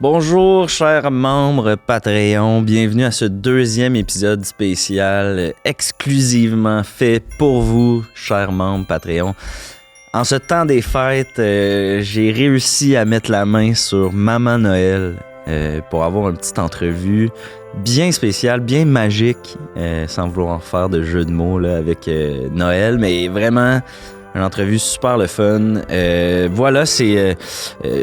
Bonjour, chers membres Patreon. Bienvenue à ce deuxième épisode spécial exclusivement fait pour vous, chers membres Patreon. En ce temps des fêtes, j'ai réussi à mettre la main sur Maman Noël pour avoir une petite entrevue bien spéciale, bien magique, sans vouloir faire de jeu de mots là, avec Noël, mais vraiment une entrevue super le fun. Voilà,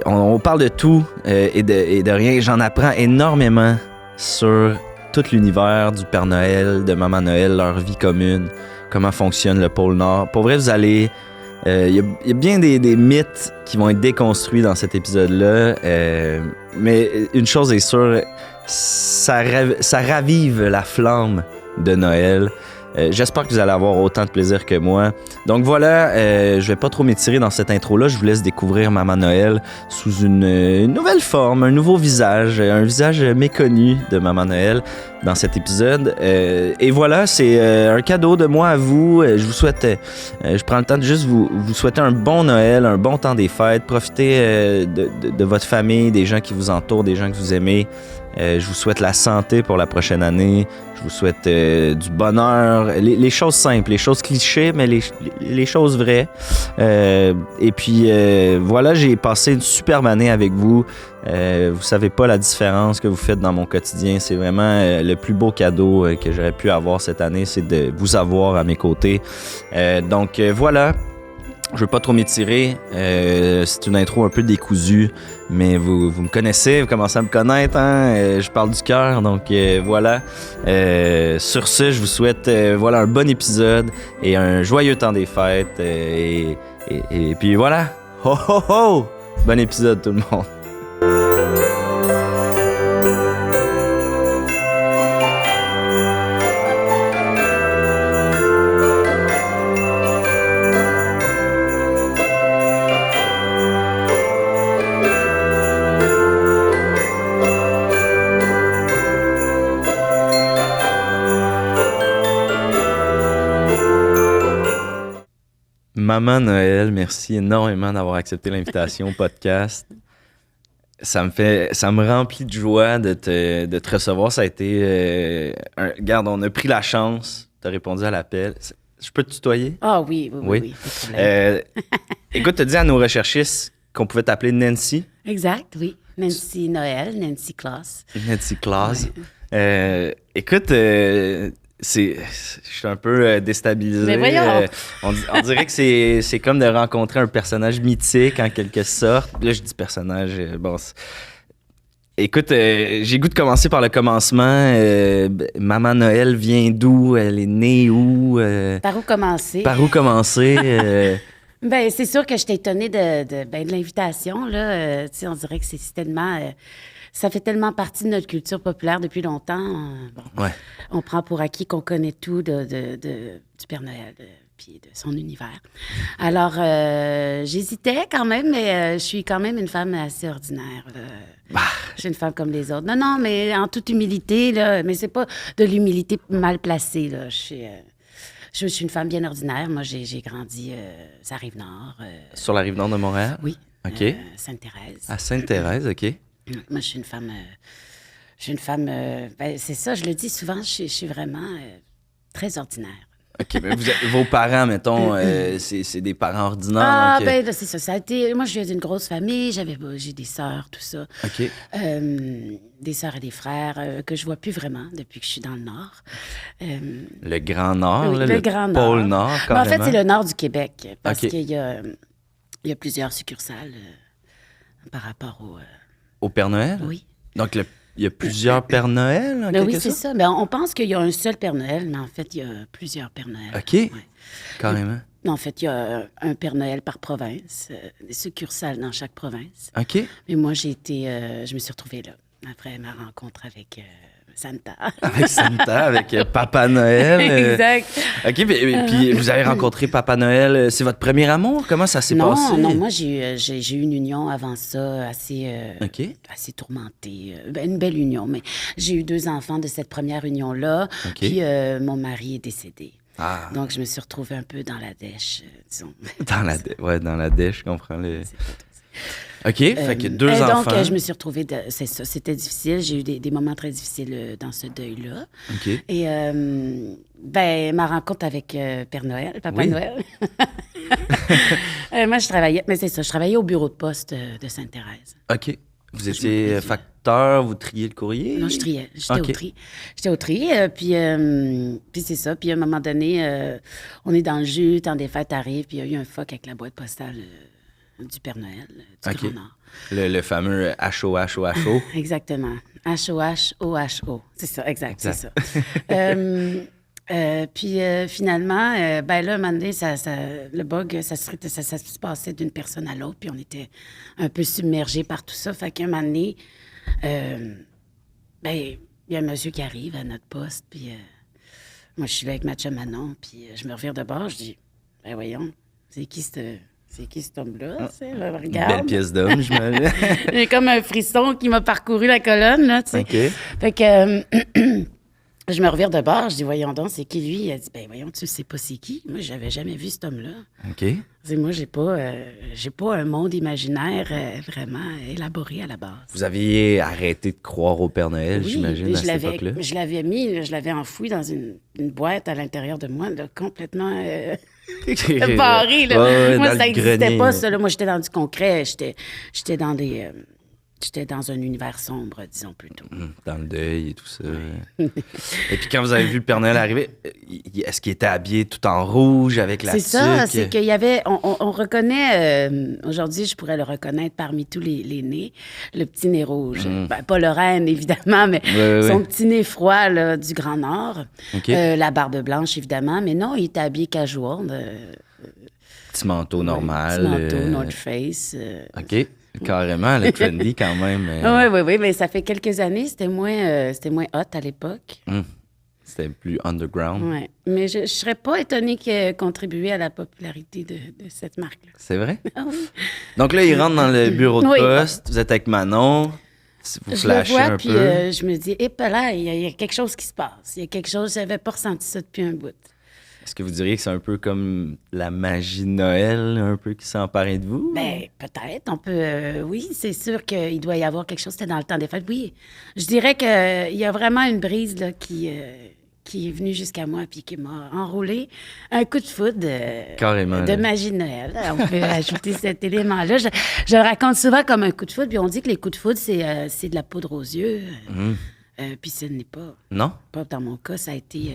on parle de tout et de rien. J'en apprends énormément sur tout l'univers du Père Noël, de Maman Noël, leur vie commune, comment fonctionne le pôle Nord. Pour vrai, vous allez... Il y a bien des mythes qui vont être déconstruits dans cet épisode-là, mais une chose est sûre, ça ravive la flamme de Noël. J'espère que vous allez avoir autant de plaisir que moi. Donc voilà, je vais pas trop m'étirer dans cette intro-là. Je vous laisse découvrir Maman Noël sous une nouvelle forme, un nouveau visage, un visage méconnu de Maman Noël dans cet épisode. Et voilà, c'est un cadeau de moi à vous. Je vous souhaite, je prends le temps de juste vous souhaiter un bon Noël, un bon temps des fêtes. Profitez de votre famille, des gens qui vous entourent, des gens que vous aimez. Je vous souhaite la santé pour la prochaine année. Je vous souhaite du bonheur, les choses simples, les choses clichés, mais les choses vraies. Et puis voilà, j'ai passé une superbe année avec vous. Vous savez pas la différence que vous faites dans mon quotidien. C'est vraiment le plus beau cadeau que j'aurais pu avoir cette année, c'est de vous avoir à mes côtés. Donc voilà. Je veux pas trop m'étirer, c'est une intro un peu décousue, mais vous me connaissez, vous commencez à me connaître, hein? Je parle du cœur, donc voilà. Sur ce, je vous souhaite voilà, un bon épisode et un joyeux temps des fêtes, et puis voilà, ho ho ho! Bon épisode tout le monde! Maman Noël, merci énormément d'avoir accepté l'invitation au podcast. Ça me remplit de joie de te recevoir. Ça a été... Regarde, on a pris la chance. Tu as répondu à l'appel. Je peux te tutoyer? Ah oui, pas de problème. Écoute, tu as dit à nos recherchistes qu'on pouvait t'appeler Nancy. Exact, oui. Nancy Noël, Nancy Claus. Nancy Claus. Ouais. Écoute... je suis un peu déstabilisé. Mais voyons! On dirait que c'est comme de rencontrer un personnage mythique, en quelque sorte. Là, je dis personnage. Écoute, j'ai goût de commencer par le commencement. Maman Noël vient d'où? Elle est née où? Par où commencer? Par où commencer? Ben, c'est sûr que j'étais étonnée de l'invitation, là. Tu sais, on dirait que c'est tellement... ça fait tellement partie de notre culture populaire depuis longtemps. Ouais. On prend pour acquis qu'on connaît tout du Père Noël puis de son univers. Alors, j'hésitais quand même, mais je suis quand même une femme assez ordinaire. Je suis une femme comme les autres. Non, mais en toute humilité, là, mais c'est pas de l'humilité mal placée, là. Je suis une femme bien ordinaire. Moi, j'ai grandi à Rive-Nord. Sur la Rive-Nord de Montréal? Oui. OK. Sainte-Thérèse. À Sainte-Thérèse, OK. Moi, je suis une femme, ben, c'est ça, je le dis souvent, je suis vraiment très ordinaire. OK, mais vos parents, mettons, c'est des parents ordinaires. Ah, donc, ben là, c'est ça. Ça a été, moi, je viens d'une grosse famille, j'ai des sœurs, tout ça. OK. Des sœurs et des frères que je vois plus vraiment depuis que je suis dans le Nord. Le Grand Nord, oui, là, le Grand Nord. pôle Nord, Mais en carrément. fait, c'est le Nord du Québec, parce OK. qu'il y a plusieurs succursales par rapport Au Père Noël? Oui. Donc, il y a plusieurs Pères Noël, en Ben quelque oui, c'est sorte? ça. Ben, on pense qu'il y a un seul Père Noël, mais en fait, il y a plusieurs Pères Noël. OK. Ouais. Carrément. En fait, il y a un Père Noël par province, des succursales dans chaque province. OK. Mais moi, je me suis retrouvée là, après ma rencontre avec Santa. Avec Santa, avec Papa Noël. Exact. OK, puis vous avez rencontré Papa Noël. C'est votre premier amour? Comment ça s'est passé? Non, moi, j'ai eu une union avant ça assez tourmentée. Une belle union, mais j'ai eu 2 enfants de cette première union-là. OK. Puis mon mari est décédé. Ah. Donc, je me suis retrouvée un peu dans la dèche, disons. Dans la dèche, je comprends. OK, fait que deux enfants. Donc, je me suis retrouvée... c'est ça, c'était difficile. J'ai eu des moments très difficiles dans ce deuil-là. OK. Et, ma rencontre avec Père Noël, Papa Noël. Moi, je travaillais... Mais c'est ça, je travaillais au bureau de poste de Sainte-Thérèse. OK. Vous étiez facteur, vous triez le courrier? Non, je triais. J'étais au tri. Puis c'est ça. Puis à un moment donné, on est dans le jus, le temps des fêtes arrive, puis il y a eu un fuck avec la boîte postale du Père Noël, du Grand Nord. Le fameux HOHOHO. Exactement. HOHOHO. C'est ça, exact. C'est ça. Finalement, là, un moment donné, le bug, ça se passait d'une personne à l'autre, puis on était un peu submergés par tout ça. Fait qu'un moment donné, il y a un monsieur qui arrive à notre poste, puis moi, je suis là avec ma chum Manon, puis je me revire de bord, je dis, voyons, c'est qui cet homme-là? Regarde. Une belle pièce d'homme, je me J'ai comme un frisson qui m'a parcouru la colonne, là, tu sais. OK. Fait que... Je me revire de bord, je dis, voyons donc, c'est qui lui? Il a dit, voyons, tu sais pas c'est qui? Moi, j'avais jamais vu cet homme-là. OK. Moi, j'ai pas un monde imaginaire vraiment élaboré à la base. Vous aviez arrêté de croire au Père Noël, Oui, j'imagine, à cette époque-là? Je l'avais mis, je l'avais enfoui dans une boîte à l'intérieur de moi, là, complètement barré. Là. Moi, ça n'existait pas, ça. Là. Moi, j'étais dans du concret. J'étais dans des... J'étais dans un univers sombre, disons plutôt. Dans le deuil et tout ça. Et puis quand vous avez vu le Père Noël arriver, est-ce qu'il était habillé tout en rouge avec la tuque? C'est ça, c'est qu'il y avait... On reconnaît... aujourd'hui, je pourrais le reconnaître parmi tous les nez, le petit nez rouge. Pas le reine, évidemment, mais son petit nez froid là, du Grand Nord. Okay. La barbe blanche, évidemment. Mais non, il était habillé casual. Petit manteau normal. Petit manteau, North Face. OK. Carrément, le trendy quand même. Oui, mais ça fait quelques années, c'était moins hot à l'époque. C'était plus underground. Oui, mais je ne serais pas étonnée qu'il ait contribué à la popularité de cette marque-là. C'est vrai? Ah oui. Donc là, il rentre dans le bureau de poste, vous êtes avec Manon, vous flashez un peu. Puis je me dis, là, il y a quelque chose qui se passe. Il y a quelque chose, je n'avais pas ressenti ça depuis un bout. Est-ce que vous diriez que c'est un peu comme la magie de Noël, un peu qui s'est emparée de vous? Bien, peut-être. On peut... oui, c'est sûr qu'il doit y avoir quelque chose. C'était dans le temps des fêtes. Oui, je dirais qu'il y a vraiment une brise là, qui est venue jusqu'à moi puis qui m'a enroulé un coup de foudre de magie de Noël. On peut ajouter cet élément-là. Je le raconte souvent comme un coup de foudre, puis on dit que les coups de foudre, c'est de la poudre aux yeux. Puis ce n'est pas. Non? Pas dans mon cas, ça a été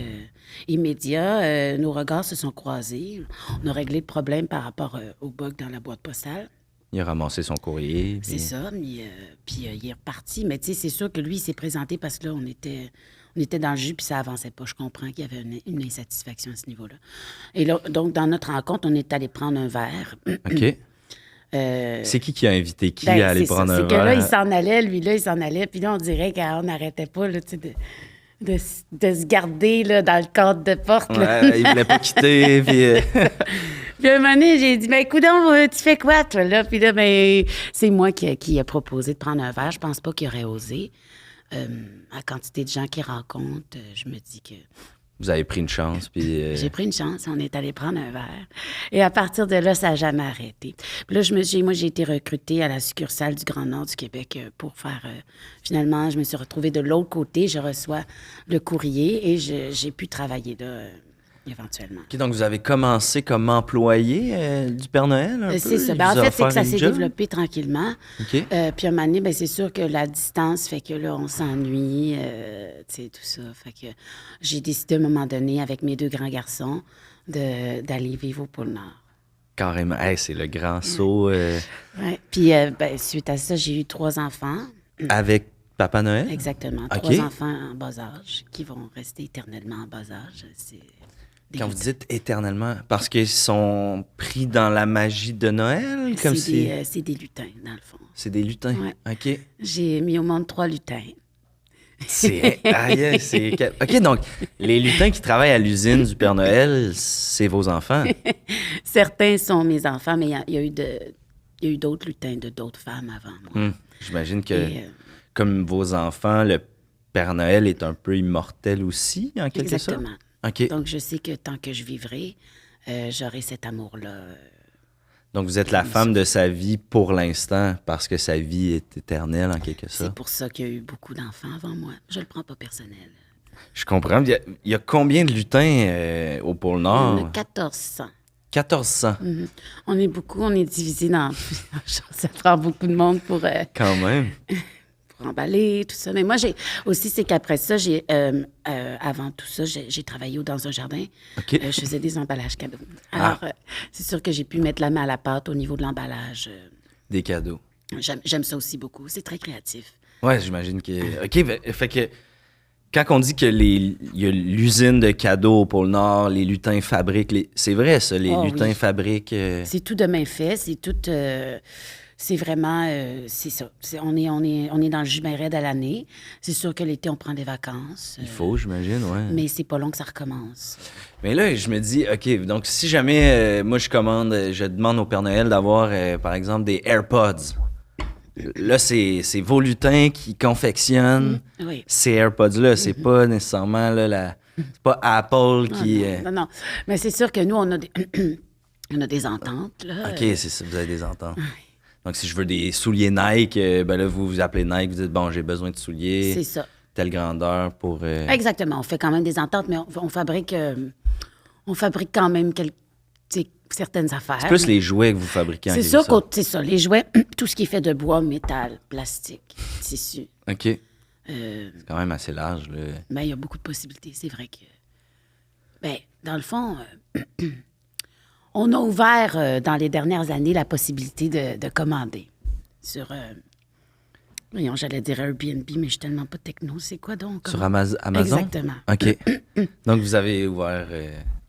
immédiat. Nos regards se sont croisés. On a réglé le problème par rapport au bug dans la boîte postale. Il a ramassé son courrier. C'est ça, mais puis il est reparti. Mais tu sais, c'est sûr que lui, il s'est présenté parce que là, on était dans le jus, puis ça avançait pas. Je comprends qu'il y avait une insatisfaction à ce niveau-là. Et là, donc, dans notre rencontre, on est allé prendre un verre. OK. C'est qui a invité qui à aller prendre un verre? C'est que là, il s'en allait, lui-là, il s'en allait. Puis là, on dirait qu'on n'arrêtait pas là, de se garder là, dans le cadre de porte. Ouais, il voulait pas quitter. Puis à un moment donné, j'ai dit, coudonc, tu fais quoi, toi, là? Puis là, c'est moi qui ai proposé de prendre un verre. Je pense pas qu'il aurait osé. La quantité de gens qu'il rencontre, je me dis que... Vous avez pris une chance, puis... J'ai pris une chance, on est allé prendre un verre. Et à partir de là, ça n'a jamais arrêté. Puis là, j'ai été recrutée à la succursale du Grand Nord du Québec pour faire... finalement, je me suis retrouvée de l'autre côté, je reçois le courrier et j'ai pu travailler là éventuellement. OK, donc vous avez commencé comme employé du Père Noël, un peu? C'est ça. En fait, c'est que ça s'est développé tranquillement. OK. Puis à un moment donné, c'est sûr que la distance fait que là, on s'ennuie, tu sais, tout ça. Fait que j'ai décidé à un moment donné, avec mes 2 grands garçons, d'aller vivre au pôle Nord. Carrément. Hey, c'est le grand saut. Oui. Puis suite à ça, j'ai eu 3 enfants. Avec Papa Noël? Exactement. Okay. 3 enfants en bas âge qui vont rester éternellement en bas âge. Quand vous dites éternellement, parce qu'ils sont pris dans la magie de Noël? Comme c'est des lutins, dans le fond. C'est des lutins? Ouais. OK. J'ai mis au monde 3 lutins. OK, donc les lutins qui travaillent à l'usine du Père Noël, c'est vos enfants? Certains sont mes enfants, mais il y a eu d'autres lutins de d'autres femmes avant moi. J'imagine que, comme vos enfants, le Père Noël est un peu immortel aussi, en quelque sorte? Exactement. Okay. Donc, je sais que tant que je vivrai, j'aurai cet amour-là. Donc, vous êtes la femme de sa vie pour l'instant parce que sa vie est éternelle, en quelque sorte. C'est pour ça qu'il y a eu beaucoup d'enfants avant moi. Je le prends pas personnel. Je comprends. Il y a combien de lutins au pôle Nord? On a 1400. 1400. On est beaucoup, on est divisé dans plusieurs choses. Ça prend beaucoup de monde pour Quand même. emballer, tout ça. Mais moi, aussi, c'est qu'après ça, avant tout ça, j'ai travaillé dans un jardin. OK. Je faisais des emballages cadeaux. Alors, c'est sûr que j'ai pu mettre la main à la pâte au niveau de l'emballage. Des cadeaux. J'aime ça aussi beaucoup. C'est très créatif. Ouais, j'imagine que... OK, fait que quand on dit que il y a l'usine de cadeaux au pôle Nord, les lutins fabriquent... C'est vrai, ça, les lutins fabriquent... C'est tout de main fait, c'est tout... c'est vraiment... c'est ça. On est dans le jus bien raide à l'année. C'est sûr que l'été, on prend des vacances. Il faut, j'imagine, ouais. Mais c'est pas long que ça recommence. Mais là, je me dis, OK, donc si jamais, moi, je demande au Père Noël d'avoir, par exemple, des AirPods. Là, c'est vos lutins qui confectionnent ces AirPods-là. C'est pas nécessairement là, c'est pas Apple qui... Non. Mais c'est sûr que nous, on a des, on a des ententes. Là. OK, c'est ça, vous avez des ententes. Donc, si je veux des souliers Nike, ben là, vous appelez Nike, vous dites, bon, j'ai besoin de souliers. C'est ça. Telle grandeur pour... Exactement. On fait quand même des ententes, mais on fabrique quand même certaines affaires. C'est plus les jouets que vous fabriquez en C'est quelque sûr sorte. que c'est ça. Les jouets, tout ce qui est fait de bois, métal, plastique, tissu. OK. C'est quand même assez large, là. Ben, il y a beaucoup de possibilités. C'est vrai que... Ben, dans le fond, on a ouvert dans les dernières années la possibilité de commander sur... voyons, j'allais dire Airbnb, mais je suis tellement pas techno. C'est quoi donc? Sur Amazon? Exactement. OK. Donc, vous avez ouvert...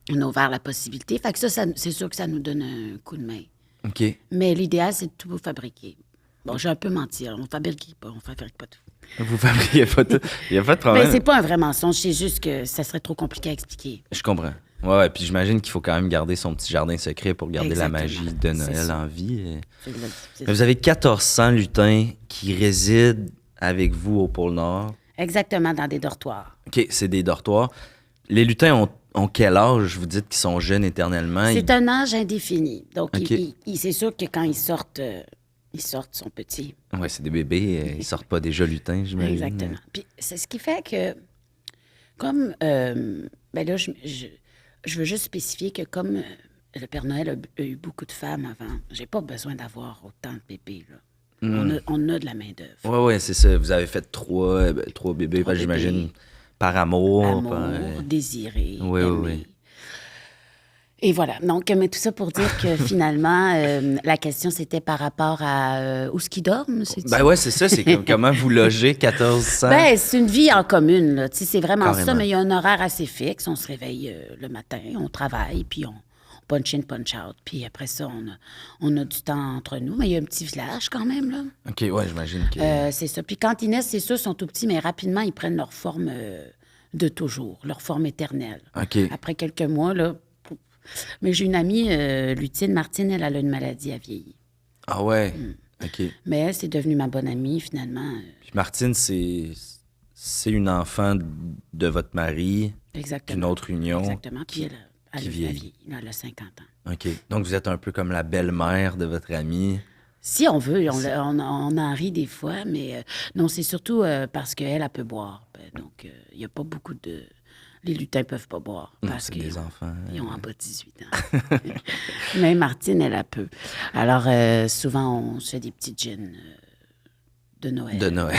On a ouvert la possibilité. Fait que ça, c'est sûr que ça nous donne un coup de main. OK. Mais l'idéal, c'est de tout fabriquer. Bon, j'ai un peu menti. On fabrique pas tout. Vous fabriquez pas tout. Il n'y a pas de problème. Ben, c'est pas un vrai mensonge. C'est juste que ça serait trop compliqué à expliquer. Je comprends. Ouais, puis j'imagine qu'il faut quand même garder son petit jardin secret pour garder Exactement. la magie de Noël en vie. C'est Mais vous avez 1400 lutins qui résident avec vous au pôle Nord. Exactement, dans des dortoirs. OK, c'est des dortoirs. Les lutins ont quel âge? Vous dites qu'ils sont jeunes éternellement. C'est un âge indéfini. Donc, OK. c'est sûr que quand ils sortent sont petits. Oui, c'est des bébés. Ils sortent pas déjà lutins, j'imagine. Exactement. Puis c'est ce qui fait que, comme, ben là, je veux juste spécifier que comme le Père Noël a eu beaucoup de femmes avant, j'ai pas besoin d'avoir autant de bébés, là. On a de la main-d'œuvre. Oui, c'est ça. Vous avez fait trois bébés, Trois j'imagine, bébés. par amour. Amour, désiré, Oui, aimé. oui. Et voilà. Donc, mais tout ça pour dire que finalement, la question, c'était par rapport à où est-ce qu'ils dorment, c'est-tu? Ben ouais, c'est ça. C'est comme comment vous logez 1400. Ben, c'est une vie en commune, là. Tu sais, c'est vraiment ça, Carrément. mais il y a un horaire assez fixe. On se réveille le matin, on travaille, puis on punch in, punch out. Puis après ça, on a du temps entre nous. Mais il y a un petit village quand même, là. OK, ouais, j'imagine que... C'est ça. Puis quand ils naissent, c'est sûr, ils sont tout petits, mais rapidement, ils prennent leur forme de toujours, leur forme éternelle. OK. Après quelques mois, là... Mais j'ai une amie, Lutine Martine, elle a une maladie à vieillir. Ah ouais? OK. Mais elle, c'est devenue ma bonne amie, finalement. Puis Martine, c'est une enfant de votre mari, Exactement. d'une autre union. Exactement. Puis elle qui a vieillit. vieilli. Elle a 50 ans. OK. Donc, vous êtes un peu comme la belle-mère de votre amie. Si on veut, on en rit des fois, mais non, c'est surtout parce qu'elle peut boire. Donc, il n'y a pas beaucoup de... Les lutins ne peuvent pas boire Non, parce c'est qu'ils des enfants. ils ont en bas de 18 ans. Mais Martine, elle peut. Alors, souvent, on se fait des petits gins de Noël. De Noël.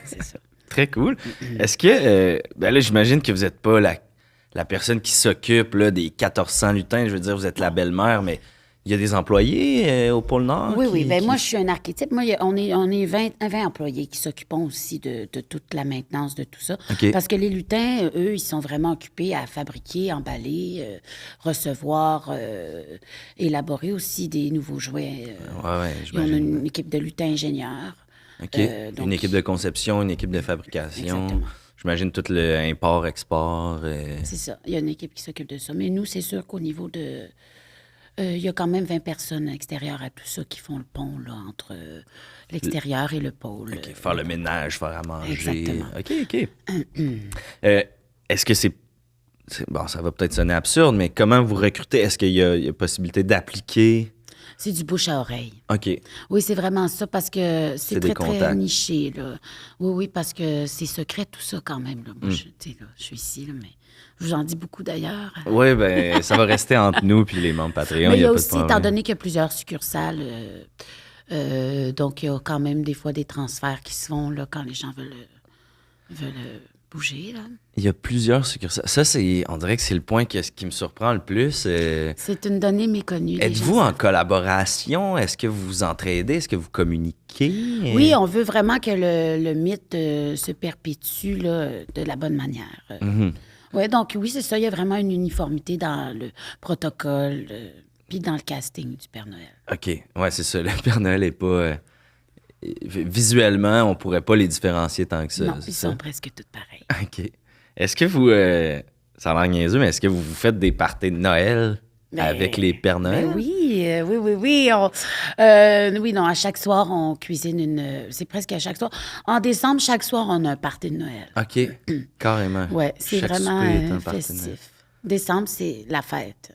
C'est ça. Très cool. Est-ce que... ben là, j'imagine que vous n'êtes pas la personne qui s'occupe là, des 1400 lutins. Je veux dire, vous êtes la belle-mère, mais il y a des employés au pôle Nord? Oui. Ben moi, je suis un archétype. Moi, on est 20 employés qui s'occupent aussi de toute la maintenance de tout ça. OK. Parce que les lutins, eux, ils sont vraiment occupés à fabriquer, emballer, recevoir, élaborer aussi des nouveaux jouets. Ouais, Et on a j'imagine. une équipe de lutins ingénieurs. OK. Donc, Une équipe de conception, une équipe de fabrication. Exactement. J'imagine tout le import-export. C'est ça. Il y a une équipe qui s'occupe de ça. Mais nous, c'est sûr qu'au niveau de... il y a quand même 20 personnes extérieures à tout ça qui font le pont là, entre l'extérieur et le pôle. OK, faire le ménage, faire à manger. Exactement. OK. Est-ce que bon, ça va peut-être sonner absurde, mais comment vous recrutez? Est-ce qu'il y a possibilité d'appliquer? C'est du bouche à oreille. OK. Oui, c'est vraiment ça, parce que c'est des très, très contacts. niché, là. Oui, oui, parce que c'est secret, tout ça, quand même, là. Moi, je suis ici, là, mais je vous en dis beaucoup, d'ailleurs. Oui, ben ça va rester entre nous puis les membres Patreon. Mais il y a pas de aussi, problème. étant donné qu'il y a plusieurs succursales, donc il y a quand même des fois des transferts qui se font, là, quand les gens veulent bouger, là. Il y a plusieurs succursales. Ça, on dirait que c'est le point qui me surprend le plus. C'est une donnée méconnue. les Êtes-vous gens en savent. collaboration? Est-ce que vous vous entraidez? Est-ce que vous communiquez? Oui, on veut vraiment que le mythe se perpétue, là, de la bonne manière. Oui, donc oui, c'est ça. Il y a vraiment une uniformité dans le protocole, puis dans le casting du Père Noël. OK. Ouais, c'est ça. Le Père Noël est pas... visuellement, on pourrait pas les différencier tant que ça. Non, c'est ils ça? sont presque tous pareils. OK. Est-ce que vous... ça a l'air niaiseux, mais est-ce que vous faites des parties de Noël avec les Pères Noël? Ben oui, oui. Oui, non, à chaque soir, on cuisine c'est presque à chaque soir. En décembre, chaque soir, on a un party de Noël. OK. Carrément. Oui, c'est Chaque vraiment souper est un party de Noël. festif. Décembre, c'est la fête.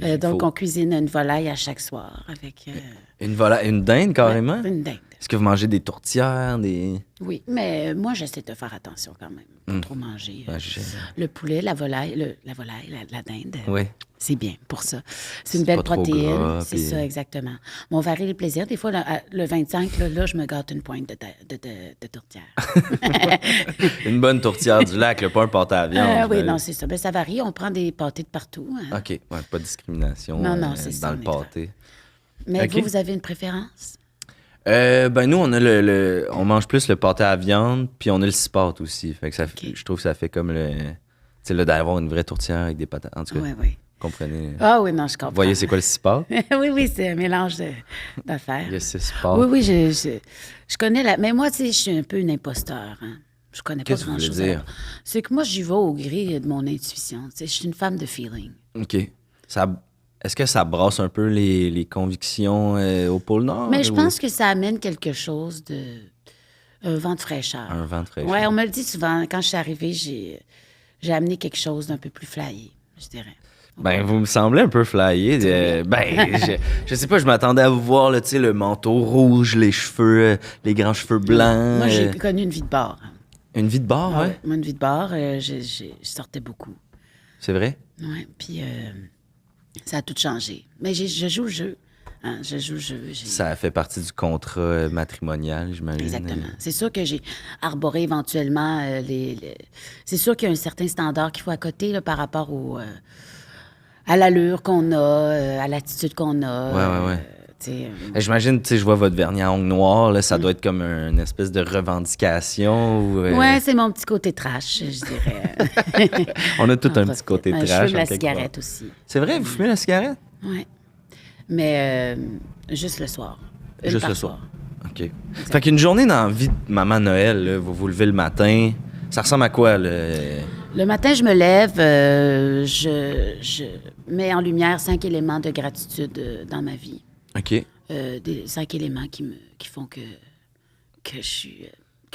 Il Donc, faut- on cuisine une volaille à chaque soir avec Une dinde, carrément? une dinde. Est-ce que vous mangez des tourtières, des... Oui, mais moi, j'essaie de faire attention quand même. Pas trop manger. Ouais, je sais. Le poulet, la volaille, la dinde. Oui. C'est bien pour ça. C'est C'est une belle pas trop protéine. gras, C'est puis- ça, exactement. Mais on varie les plaisirs. Des fois, le 25, là, je me gâte une pointe de tourtière. Une bonne tourtière du lac, là, pas un pâté à viande. Oui, j'imagine. non, c'est ça. Ben, ça varie. On prend des pâtés de partout. Hein. OK. Ouais, pas de discrimination Non, c'est ça, dans on le est pâté. Mais OK. vous avez une préférence? Ben nous, on a on mange plus le pâté à viande, puis on a le cipote aussi. Fait que OK. je trouve que ça fait comme le... Tu sais, là, d'avoir une vraie tourtière avec des patates. En tout cas, Oui. comprenez. Ah oui, non, je comprends. Vous voyez, c'est quoi le cipote? oui, c'est un mélange d'affaires. Il y a ce cipote. Oui, je connais la... Mais moi, tu sais, je suis un peu une imposteur. Hein. Je connais pas Qu'est-ce que vous grand-chose. voulez dire? C'est que moi, j'y vais au gré de mon intuition. Tu sais, je suis une femme de feeling. OK. Est-ce que ça brasse un peu les convictions au pôle Nord? Mais je ou- pense que ça amène quelque chose de... Un vent de fraîcheur. Un vent de fraîcheur. Oui, on me le dit souvent. Quand je suis arrivée, j'ai amené quelque chose d'un peu plus flyé, je dirais. Ben, vous me semblez un peu flyé. Je sais pas, je m'attendais à vous voir, là, tu sais, le manteau rouge, les cheveux, les grands cheveux blancs. Moi, j'ai connu une vie de bar. Hein. Une vie de bar, ouais. Moi, une vie de bar, je sortais beaucoup. C'est vrai? Oui, puis ça a tout changé. Mais je joue le jeu. Hein, je joue le jeu. Ça fait partie du contrat matrimonial, j'imagine. Exactement. C'est sûr que j'ai arboré éventuellement C'est sûr qu'il y a un certain standard qu'il faut accoter là, par rapport à l'allure qu'on a, à l'attitude qu'on a. Ouais. Tu sais, J'imagine, tu sais, je vois votre vernis à ongles noirs, là, ça doit être comme une espèce de revendication. Ou, Ouais, c'est mon petit côté trash, je dirais. on a tout un Profite. petit côté Ouais, trash. Je fume la en quelque cigarette part. aussi. C'est vrai, vous fumez la cigarette? Oui. Mais juste le soir. Une Juste par le soir. OK. Fait qu'une journée dans la vie de Maman Noël, là, vous vous levez le matin, ça ressemble à quoi, là? Le matin, je me lève, je mets en lumière 5 éléments de gratitude dans ma vie. OK. Des 5 éléments qui font que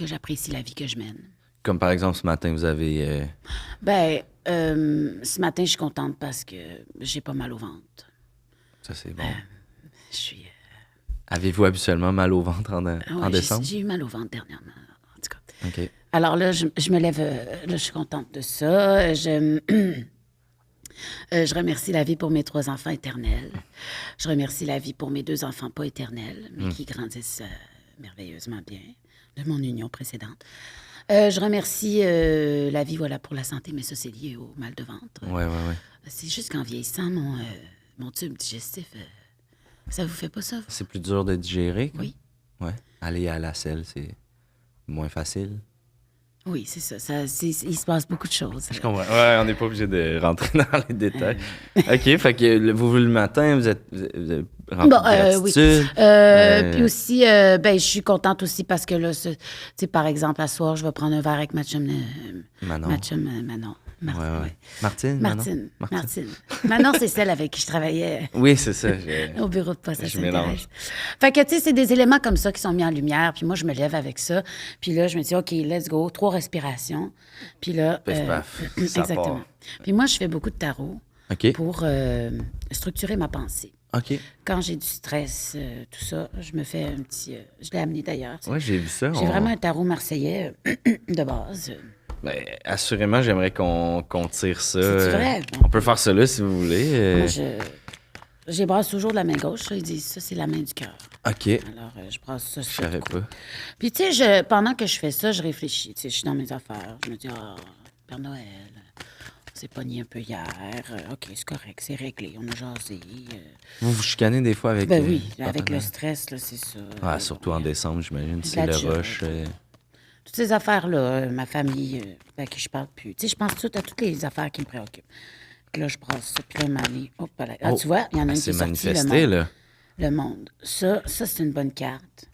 j'apprécie la vie que je mène. Comme par exemple, ce matin, vous avez... Ce matin, je suis contente parce que j'ai pas mal au ventre. Ça, c'est bon. Je suis... Avez-vous habituellement mal au ventre en ouais, décembre? J'ai eu mal au ventre dernièrement, en tout cas. OK. Alors là, je me lève, là, je suis contente de ça. Je remercie la vie pour mes 3 enfants éternels. Je remercie la vie pour mes 2 enfants pas éternels, mais qui grandissent merveilleusement bien de mon union précédente. Je remercie la vie, voilà, pour la santé, mais ça, c'est lié au mal de ventre. Ouais. C'est juste qu'en vieillissant, mon tube digestif, ça vous fait pas ça? C'est plus dur de digérer? quoi? Oui. Ouais. Aller à la selle, c'est moins facile. Oui, c'est ça. Il se passe beaucoup de choses. Je comprends. Ouais, on n'est pas obligé de rentrer dans les détails. OK, fait que vous, le matin, vous êtes rempli de Oui. gratitude. Puis aussi, je suis contente aussi parce que là, tu sais, par exemple, à soir, je vais prendre un verre avec ma chum, Manon. Manon. Martine, Ouais. ouais. Martine? Martine. Manon, c'est celle avec qui je travaillais Oui, c'est ça. au bureau de poste à Je mélange. Sainte-Thérèse. Fait que, tu sais, c'est des éléments comme ça qui sont mis en lumière. Puis moi, je me lève avec ça. Puis là, je me dis, OK, let's go. 3 respirations. Puis là... Pif, paf, ça exactement. part. Puis moi, je fais beaucoup de tarot OK. pour structurer ma pensée. OK. Quand j'ai du stress, tout ça, je me fais un petit... je l'ai amené d'ailleurs. Ouais, j'ai vu ça. J'ai vraiment un tarot marseillais de base. Ben, assurément, j'aimerais qu'on tire ça. C'est vrai? On peut faire ça là, si vous voulez. Moi, j'ai brasse toujours de la main gauche. Ils disent ça, c'est la main du cœur. OK. Alors, je brasse ça. Je savais pas. Puis, tu sais, pendant que je fais ça, je réfléchis. Tu sais, je suis dans mes affaires. Je me dis, Père Noël, on s'est pogné un peu hier. OK, c'est correct, c'est réglé. On a jasé. Vous vous chicanez des fois avec... Ben oui, Papa avec Noël? le stress, là, c'est ça. Ah, surtout en décembre, j'imagine. C'est La le job. rush. Toutes ces affaires-là, ma famille, à qui je parle plus. Tu sais, je pense tout à toutes les affaires qui me préoccupent. Puis là, je brasse ça. Puis là, Marie, hop là. Ah, tu vois, il y en a une qui C'est est sortie, manifesté, là. Le monde. Ça c'est une bonne carte.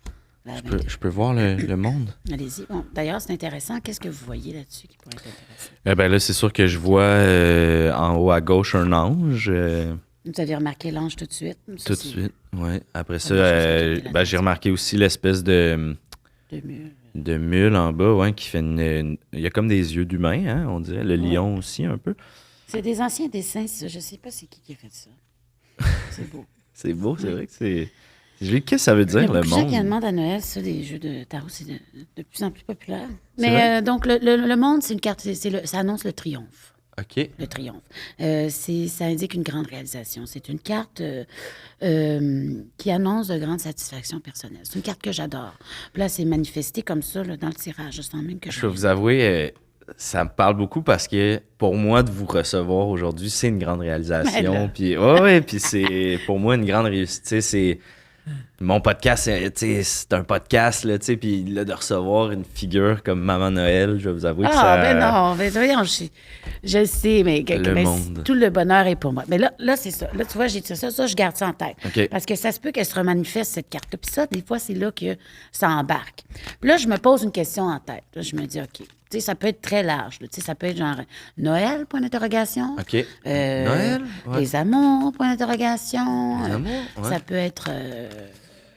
Là, Je peux voir le monde? Allez-y. Bon, d'ailleurs, c'est intéressant. Qu'est-ce que vous voyez là-dessus qui pourrait être intéressant? Eh ben là, c'est sûr que je vois en haut à gauche un ange. Vous avez remarqué l'ange tout de suite? Ça, Tout de c'est suite, oui. Après ça, chose à capter ben, là-dedans. j'ai remarqué aussi l'espèce deux murs. de mule en bas, ouais, qui fait il y a comme des yeux d'humain, hein, on dirait. Le lion aussi, un peu. C'est des anciens dessins, ça. Je sais pas c'est qui a fait ça. C'est beau. C'est beau, c'est vrai que c'est... Qu'est-ce que ça veut Il y a dire, le beaucoup de gens qui monde? demandent à Noël, ça, des jeux de tarot, c'est de plus en plus populaire. C'est vrai? Mais donc, le monde, c'est une carte, ça annonce le triomphe. OK. Le triomphe. Ça indique une grande réalisation. C'est une carte qui annonce de grandes satisfactions personnelles. C'est une carte que j'adore. Puis là, c'est manifesté comme ça là, dans le tirage. Je sens même que Je vais vous avouer, ça me parle beaucoup parce que pour moi, de vous recevoir aujourd'hui, c'est une grande Ben réalisation. là. Puis, ouais, puis c'est pour moi une grande réussite. Tu sais, c'est mon podcast, c'est un podcast, là, tu sais, puis là, de recevoir une figure comme Maman Noël, je vais vous avouer que ça... ben non, mais voyons, je sais, mais, mais monde. tout le bonheur est pour moi. Mais là, c'est ça. Là, tu vois, j'ai dit ça, je garde ça en tête. OK. Parce que ça se peut qu'elle se remanifeste, cette carte-là. Puis ça, des fois, c'est là que ça embarque. Puis là, je me pose une question en tête. Là, je me dis, OK, tu sais, ça peut être très large. Tu sais, ça peut être genre Noël, point d'interrogation. OK. Noël? Ouais. Les amours, point d'interrogation. Les amours, ouais. Ça peut être...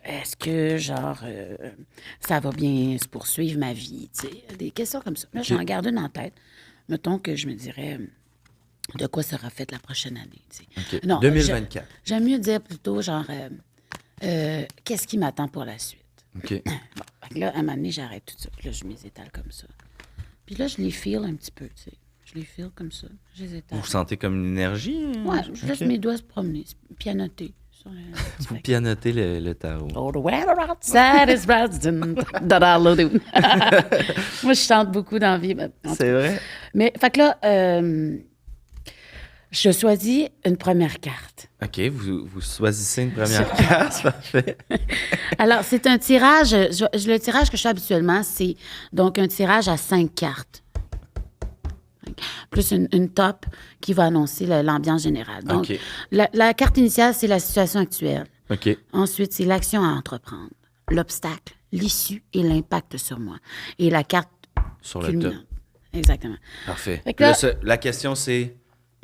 est-ce que, genre, ça va bien se poursuivre ma vie, tu sais, des questions comme ça. Là, j'en garde une en tête. Mettons que je me dirais de quoi sera faite la prochaine année, tu sais. OK. Non, 2024. j'aime mieux dire plutôt, genre, qu'est-ce qui m'attend pour la suite? OK. Bon, fait que là, à un moment donné, j'arrête tout ça. Puis là, je les étale comme ça. Puis là, je les feel un petit peu, tu sais. Je les feel comme ça. Je les étale. Vous sentez comme une énergie? Ouais, je laisse OK. mes doigts se promener, pianoter. Sur le petit Vous paquet. pianotez le tarot. Oh, the weather outside is rising. Da-da-la-doo. Moi, je chante beaucoup dans la vie. Mais, en tout C'est cas. vrai? Mais, fait que là, je choisis une première carte. OK, vous choisissez une première carte, parfait. Alors, c'est un tirage. Le tirage que je fais habituellement, c'est donc un tirage à 5 cartes. Plus une top qui va annoncer l'ambiance générale. Donc, OK. la carte initiale, c'est la situation actuelle. OK. Ensuite, c'est l'action à entreprendre, l'obstacle, l'issue et l'impact sur moi. Et la carte Sur le top. culminante. Exactement. Parfait. Fait que là- La question, c'est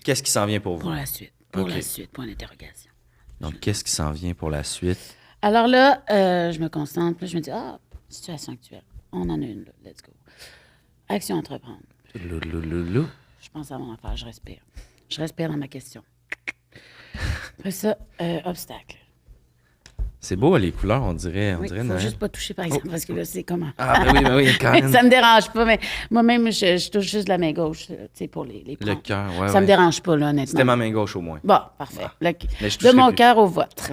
qu'est-ce qui s'en vient pour vous? Pour la suite. Pour OK. la suite, point d'interrogation. Donc, qu'est-ce qui s'en vient pour la suite? Alors là, je me concentre. Puis je me dis, situation actuelle. On en a une, là. Let's go. Action à entreprendre. Loulou. Je pense à mon affaire, je respire. Je respire dans ma question. Après ça, obstacle. C'est beau, les couleurs, on dirait Oui, il Noël. faut juste pas toucher, par exemple, parce que là, c'est comment. Ah, ben oui, quand même. Ça me dérange pas, mais moi-même, je touche juste la main gauche, tu sais, pour les Le prendre. cœur, ouais, Ça ouais. me dérange pas, là, honnêtement. C'était ma main gauche, au moins. Bon, parfait. Mais je De toucherai mon plus. cœur au vôtre.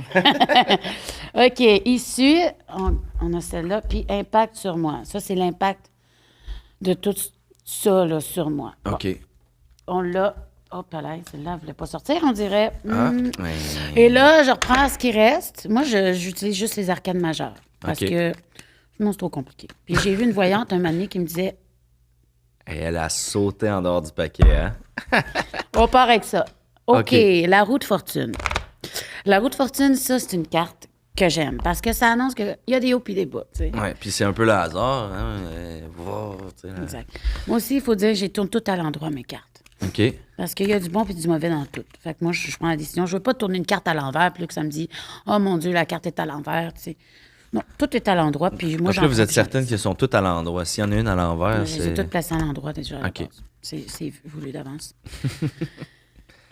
OK, issue, on a celle-là, puis impact sur moi. Ça, c'est l'impact de tout ça, là, sur moi. Bon, OK. on l'a. Hop là, celle-là, elle ne voulait pas sortir, on dirait. Ah, ouais. Et là, je reprends ce qui reste. Moi, j'utilise juste les arcanes majeures. Parce OK. que sinon, c'est trop compliqué. Puis j'ai vu une voyante un moment donné qui me disait Et elle a sauté en dehors du paquet, hein? on part avec ça. OK, OK. la roue de fortune. La roue de fortune, ça, c'est une carte que j'aime. Parce que ça annonce qu'il y a des hauts et des bas, tu sais. Ouais, puis c'est un peu le hasard, hein? Tu sais, là. Exact. Moi aussi, il faut dire que j'ai tourné tout à l'endroit, mes cartes. OK. Parce qu'il y a du bon et du mauvais dans tout. Fait que moi, je prends la décision. Je veux pas tourner une carte à l'envers, puis là, que ça me dit « Oh mon Dieu, la carte est à l'envers. » Tu sais. Non, tout est à l'endroit, puis moi, Donc j'en là, vous êtes profite. certaine qu'elles sont toutes à l'endroit. S'il y en a une à l'envers, Je les ai c'est... toutes placées à l'endroit déjà. à la OK. base. C'est voulu d'avance.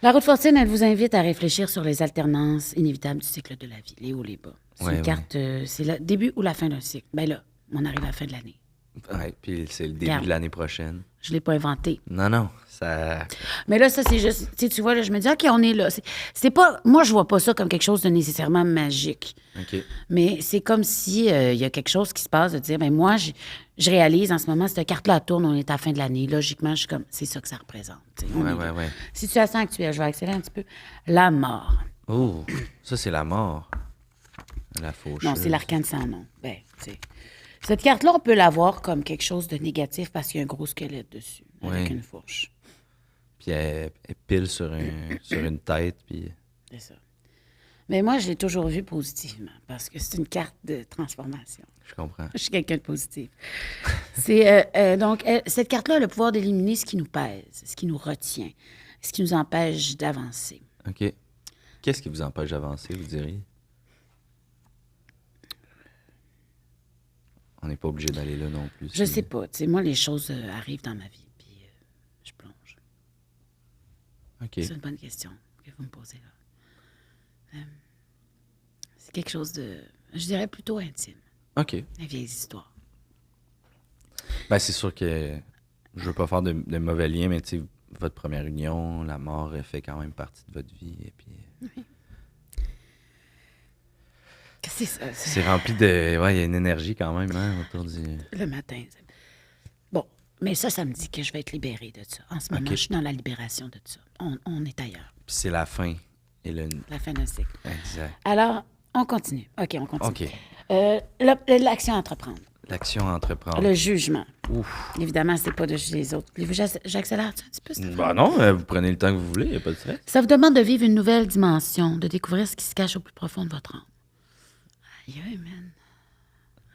La roue de fortune, elle vous invite à réfléchir sur les alternances inévitables du cycle de la vie, les hauts, les bas. C'est une carte, c'est le début ou la fin d'un cycle. Ben là, on arrive à la fin de l'année. Ouais, puis c'est le début Regarde. de l'année prochaine. Je l'ai pas inventé. Non, ça... Mais là, ça, c'est juste, tu vois, là, je me dis, OK, on est là. C'est pas, moi, je vois pas ça comme quelque chose de nécessairement magique. OK. Mais c'est comme si il y a quelque chose qui se passe de dire, ben moi, je réalise en ce moment, cette carte-là tourne, on est à la fin de l'année. Logiquement, je suis comme, c'est ça que ça représente. Ouais. Situation actuelle, je vais accélérer un petit peu. La mort. Oh, ça, c'est la mort. La faucheuse. Non, c'est l'arcane sans nom. Ben, tu sais. Cette carte-là, on peut la voir comme quelque chose de négatif parce qu'il y a un gros squelette dessus, avec une fourche. Puis elle pile sur une tête, puis... C'est ça. Mais moi, je l'ai toujours vu positivement parce que c'est une carte de transformation. Je comprends. Je suis quelqu'un de positif. C'est, donc, cette carte-là a le pouvoir d'éliminer ce qui nous pèse, ce qui nous retient, ce qui nous empêche d'avancer. OK. Qu'est-ce qui vous empêche d'avancer, vous diriez? On n'est pas obligé d'aller là non plus. Je sais pas. Tu sais, moi, les choses arrivent dans ma vie, puis je plonge. OK. C'est une bonne question que vous me posez là. C'est quelque chose de, je dirais, plutôt intime. OK. Les vieilles histoires. Ben, c'est sûr que je veux pas faire de mauvais liens, mais tu sais, votre première union, la mort fait quand même partie de votre vie. Et puis... C'est ça. C'est rempli de... Ouais, il y a une énergie quand même, hein, autour du... Le matin. Bon, mais ça me dit que je vais être libérée de ça. En ce moment, je suis dans la libération de ça. On est ailleurs. Puis c'est la fin. Et La fin d'un cycle. Exact. Alors, on continue. OK, on continue. OK. L'action à entreprendre. L'action à entreprendre. Le jugement. Ouf. Évidemment, c'est pas de juger les autres. Voulez-vous j'accélère un petit peu? Ben non, vous prenez le temps que vous voulez, il n'y a pas de stress. Ça vous demande de vivre une nouvelle dimension, de découvrir ce qui se cache au plus profond de votre âme. Aïe, man.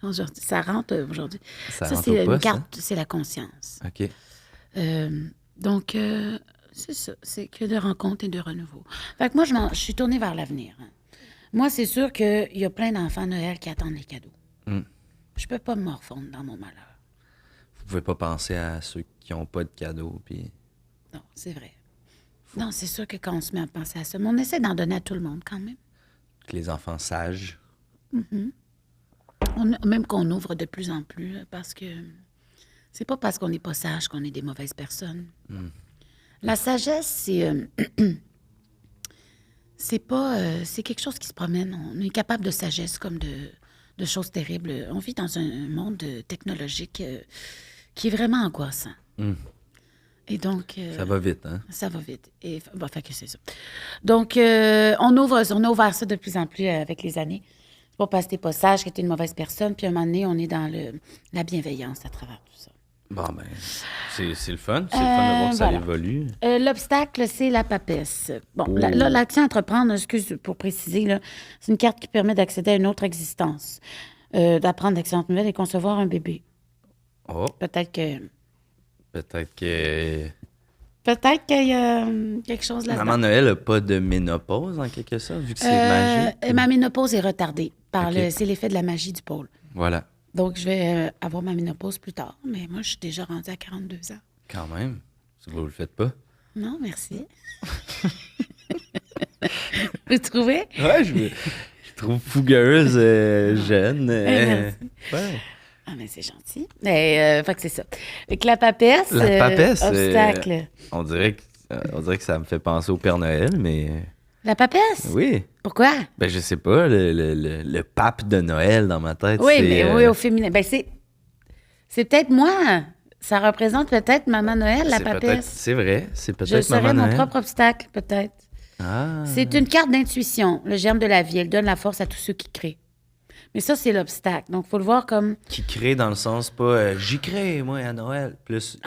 Aujourd'hui, ça rentre aujourd'hui. Ça Ça, rentre c'est au une poste, carte, c'est la conscience. OK. Donc, c'est ça. C'est que de rencontres et de renouveau. Fait que moi, je suis tournée vers l'avenir. Hein. Moi, c'est sûr qu'il y a plein d'enfants Noël qui attendent les cadeaux. Je peux pas me morfondre dans mon malheur. Vous pouvez pas penser à ceux qui n'ont pas de cadeaux, puis... Non, c'est vrai. Non, c'est sûr que quand on se met à penser à ça, mais on essaie d'en donner à tout le monde quand même. Que les enfants sages. Même qu'on ouvre de plus en plus, parce que c'est pas parce qu'on n'est pas sage qu'on est des mauvaises personnes. La sagesse, c'est pas... c'est quelque chose qui se promène. On est capable de sagesse comme de choses terribles. On vit dans un monde technologique qui est vraiment angoissant. Et donc... Ça va vite, hein? Ça va vite. Et, fait que c'est ça. Donc, on a ouvert ça de plus en plus avec les années. C'est pas parce que t'es pas sage que t'es une mauvaise personne, puis à un moment donné, on est dans la bienveillance à travers tout ça. Bon, ben, c'est le fun. C'est le fun de voir que ça évolue. L'obstacle, c'est la papesse. Bon, là, l'action entreprendre, excuse pour préciser, là, c'est une carte qui permet d'accéder à une autre existence, d'apprendre d'excellentes nouvelles et concevoir un bébé. Oh, Peut-être qu'il y a quelque chose là-dedans. Maman Noël n'a pas de ménopause, en quelque sorte, vu que c'est magique. Ma ménopause est retardée. Ok. C'est l'effet de la magie du pôle. Voilà. Donc, je vais avoir ma ménopause plus tard. Mais moi, je suis déjà rendue à 42 ans. Quand même. Vous le faites pas. Non, merci. Vous trouvez? Ouais, je trouve fougueuse, jeune. Merci. Ouais. Ah, mais c'est gentil. Mais, fait que c'est ça. Fait que la papesse. La papesse, obstacle. On dirait que ça me fait penser au Père Noël, mais... La papesse? Oui. Pourquoi? Ben, je sais pas, le pape de Noël dans ma tête, Oui, c'est... mais oui, au féminin. Ben, c'est peut-être moi. Ça représente peut-être Maman Noël, la papesse. C'est vrai, c'est peut-être Je serais Maman mon Noël. propre obstacle, peut-être. Ah. C'est une carte d'intuition, le germe de la vie. Elle donne la force à tous ceux qui créent. Mais ça, c'est l'obstacle. Donc, il faut le voir comme... Qui crée dans le sens pas j'y crée, moi, à Noël. Plus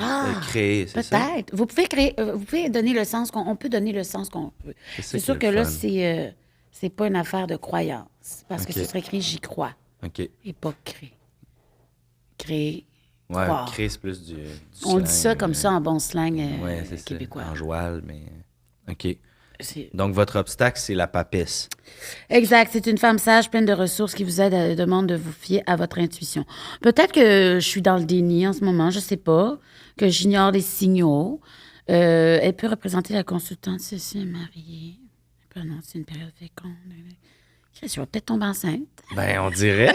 créer, c'est ça? Peut-être. Vous pouvez créer, vous pouvez donner le sens qu'on peut donner le sens qu'on veut. C'est sûr que là, c'est pas une affaire de croyance. Parce que ce serait écrit j'y crois. OK. Et pas créer. Créer. Ouais, croire. créer, c'est plus du On slang, dit ça comme ça en bon slang ouais, c'est québécois. ça. En joual, mais... OK. C'est- Donc, votre obstacle, c'est la papesse. Exact. C'est une femme sage, pleine de ressources qui vous demande de vous fier à votre intuition. Peut-être que je suis dans le déni en ce moment, je sais pas, que j'ignore les signaux. Elle peut représenter la consultante si elle est mariée. Elle peut annoncer une période féconde. Chris, je vais peut-être tomber enceinte. Ben, on dirait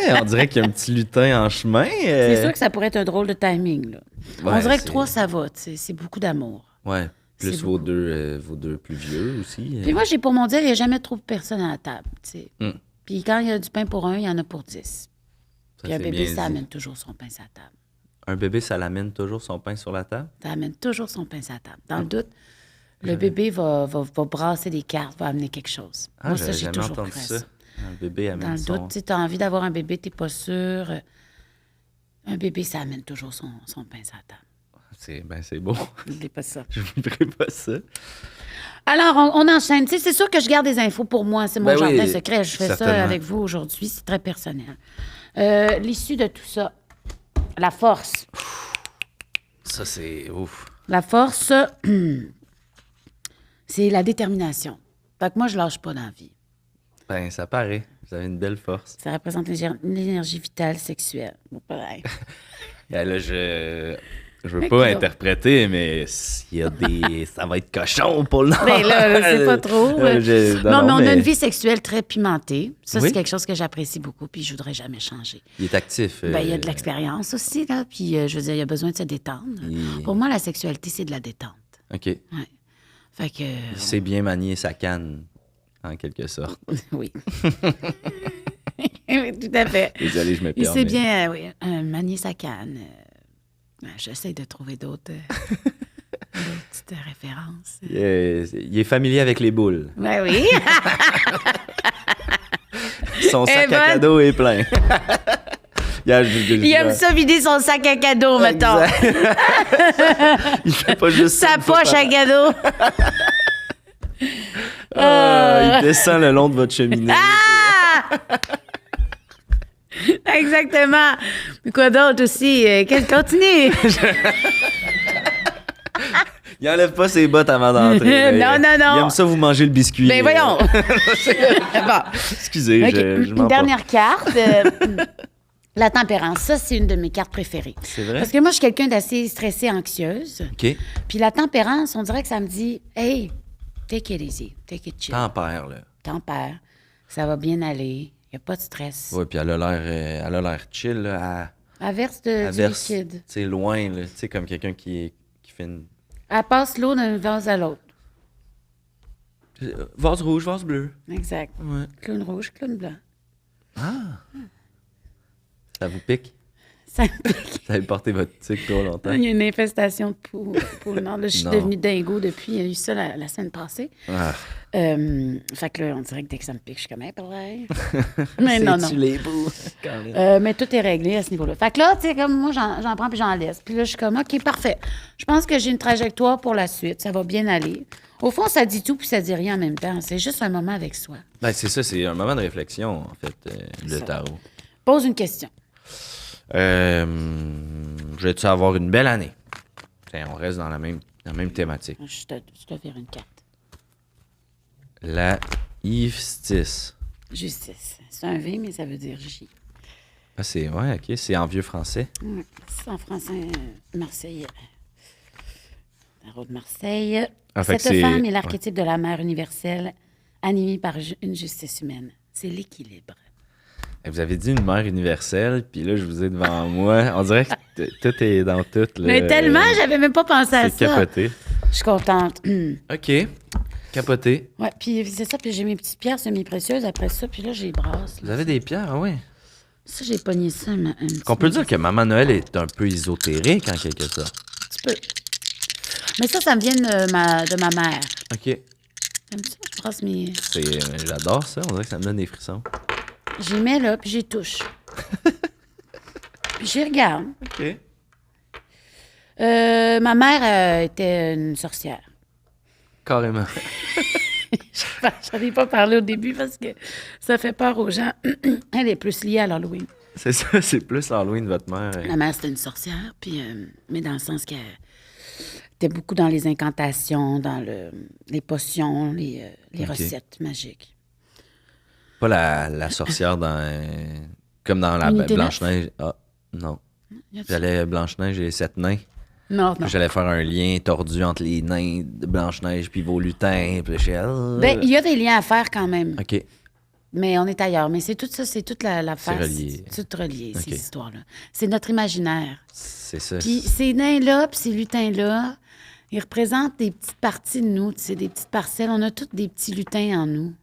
qu'il y a un petit lutin en chemin. C'est sûr que ça pourrait être un drôle de timing, là. Ouais, On dirait que 3, ça va. C'est beaucoup d'amour. Ouais. Plus C'est vos deux plus vieux aussi. Puis moi, j'ai pour mon dire, il n'y a jamais trop de personnes à la table, tu sais. Puis quand il y a du pain pour un, il y en a pour 10. Puis un bébé, ça amène toujours son pain sur la table. Un bébé, ça l'amène toujours son pain sur la table? Ça amène toujours son pain sur la table. Dans le doute, le bébé va brasser des cartes, va amener quelque chose. Ah, Moi, ça, j'ai jamais toujours entendu cru à ça. Un bébé amène Dans le doute, tu as envie d'avoir un bébé, tu n'es pas sûr. Un bébé, ça amène toujours son pain sur la table. C'est beau. N'oubliez pas ça. Je voudrais pas ça. Alors, on enchaîne. Tu sais, c'est sûr que je garde des infos pour moi. C'est mon jardin secret. Je fais certainement. ça avec vous aujourd'hui. C'est très personnel. L'issue de tout ça, la force. Ça, c'est ouf. La force, c'est la détermination. Fait que moi, je lâche pas dans la vie. Ben, ça paraît. Vous avez une belle force. Ça représente l'énergie vitale sexuelle. Bon, pareil. Et là, je veux pas interpréter, mais il y a ça va être cochon pour le nom. Mais là, c'est pas trop. Non, mais on a une vie sexuelle très pimentée. Ça, Oui. c'est quelque chose que j'apprécie beaucoup, puis je voudrais jamais changer. Il est actif. Ben, il y a de l'expérience aussi, là. Puis, je veux dire, il y a besoin de se détendre. Pour moi, la sexualité, c'est de la détente. OK. Ouais. Fait que... Il sait bien manier sa canne, en quelque sorte. Oui. Oui, tout à fait. Désolé, je me Il permets. sait bien, oui, manier sa canne. J'essaie de trouver d'autres petites références. Il est familier avec les boules. Ben oui. Son sac à cadeau est plein. Il aime ça vider son sac à cadeau, mettons. Il fait pas juste Sa poche à cadeau. Il descend le long de votre cheminée. Exactement. Mais quoi d'autre aussi? Qu'elle continue? Il enlève pas ses bottes avant d'entrer. Non. Il aime ça vous manger le biscuit. Ben voyons. Bon. Excusez, OK, je une m'en dernière carte. La tempérance. Ça, c'est une de mes cartes préférées. C'est vrai? Parce que moi, je suis quelqu'un d'assez stressée, anxieuse. OK. Puis la tempérance, on dirait que ça me dit, hey, take it easy, take it chill. Tempère, là. Tempère. Ça va bien aller. Il n'y a pas de stress. Ouais, puis elle a l'air chill, là. Averse du liquide. Tu sais, loin, là. Tu sais, comme quelqu'un qui fait une... Elle passe l'eau d'un vase à l'autre. Vase rouge, vase bleu. Exact. Ouais. Clown rouge, clown blanc. Ça vous pique? Ça me pique. Vous avez porté votre tic trop longtemps. Il y a une infestation de poux. Non, là, je suis devenue dingo depuis. Il y a eu ça la semaine passée. Fait que là, on dirait que dès que ça me pique, je suis comme, pareil. Mais non. Tu les bouts. Mais tout est réglé à ce niveau-là. Fait que là, tu sais, comme moi, j'en prends puis j'en laisse. Puis là, je suis comme, OK, parfait. Je pense que j'ai une trajectoire pour la suite. Ça va bien aller. Au fond, ça dit tout puis ça dit rien en même temps. C'est juste un moment avec soi. Ben, c'est ça, c'est un moment de réflexion, en fait, le tarot. Pose une question. Je vais-tu avoir une belle année? Tiens, on reste dans la même thématique. Je te vire une carte. La justice. Justice. C'est un V, mais ça veut dire J. Ah, ouais, OK, c'est en vieux français. C'est en français marseillais. Tarot de Marseille. Fait Cette que femme est l'archétype de la mère universelle, animée par une justice humaine. C'est l'équilibre. Vous avez dit une mère universelle, puis là, je vous ai devant moi. On dirait que tout est dans tout. Là. Mais tellement, j'avais même pas pensé à ça. C'est capoté. Je suis contente. OK. Capoté. Ouais, puis c'est ça, puis j'ai mes petites pierres semi-précieuses après ça, puis là, j'ai les brasse. Vous avez des pierres, ah oui. Ça, j'ai pogné ça. On peut dire que Maman Noël est un peu ésotérique, en quelque sorte. Un petit peu. Mais ça me vient de ma mère. OK. J'aime ça, je brasse mes... J'adore ça, on dirait que ça me donne des frissons. J'y mets là, puis j'y touche. Puis j'y regarde. OK. Ma mère était une sorcière. Carrément. J'en ai pas parlé au début parce que ça fait peur aux gens. Elle est plus liée à l'Halloween. C'est ça, c'est plus Halloween, votre mère. Ma mère, c'était une sorcière, puis, mais dans le sens qu'elle était beaucoup dans les incantations, dans les potions, les recettes magiques. Pas la sorcière comme dans la Unité Blanche-Neige. Ah, non. J'allais Blanche-Neige et les 7 nains. Non, non. Puis j'allais faire un lien tordu entre les nains de Blanche-Neige puis vos lutins. Puis Ben, il y a des liens à faire quand même. OK. Mais on est ailleurs. Mais c'est tout ça, c'est toute l'affaire. C'est relié. C'est tout relié, OK. ces histoires-là. C'est notre imaginaire. C'est ça. Puis ces nains-là, puis ces lutins-là, ils représentent des petites parties de nous, tu sais, des petites parcelles. On a tous des petits lutins en nous.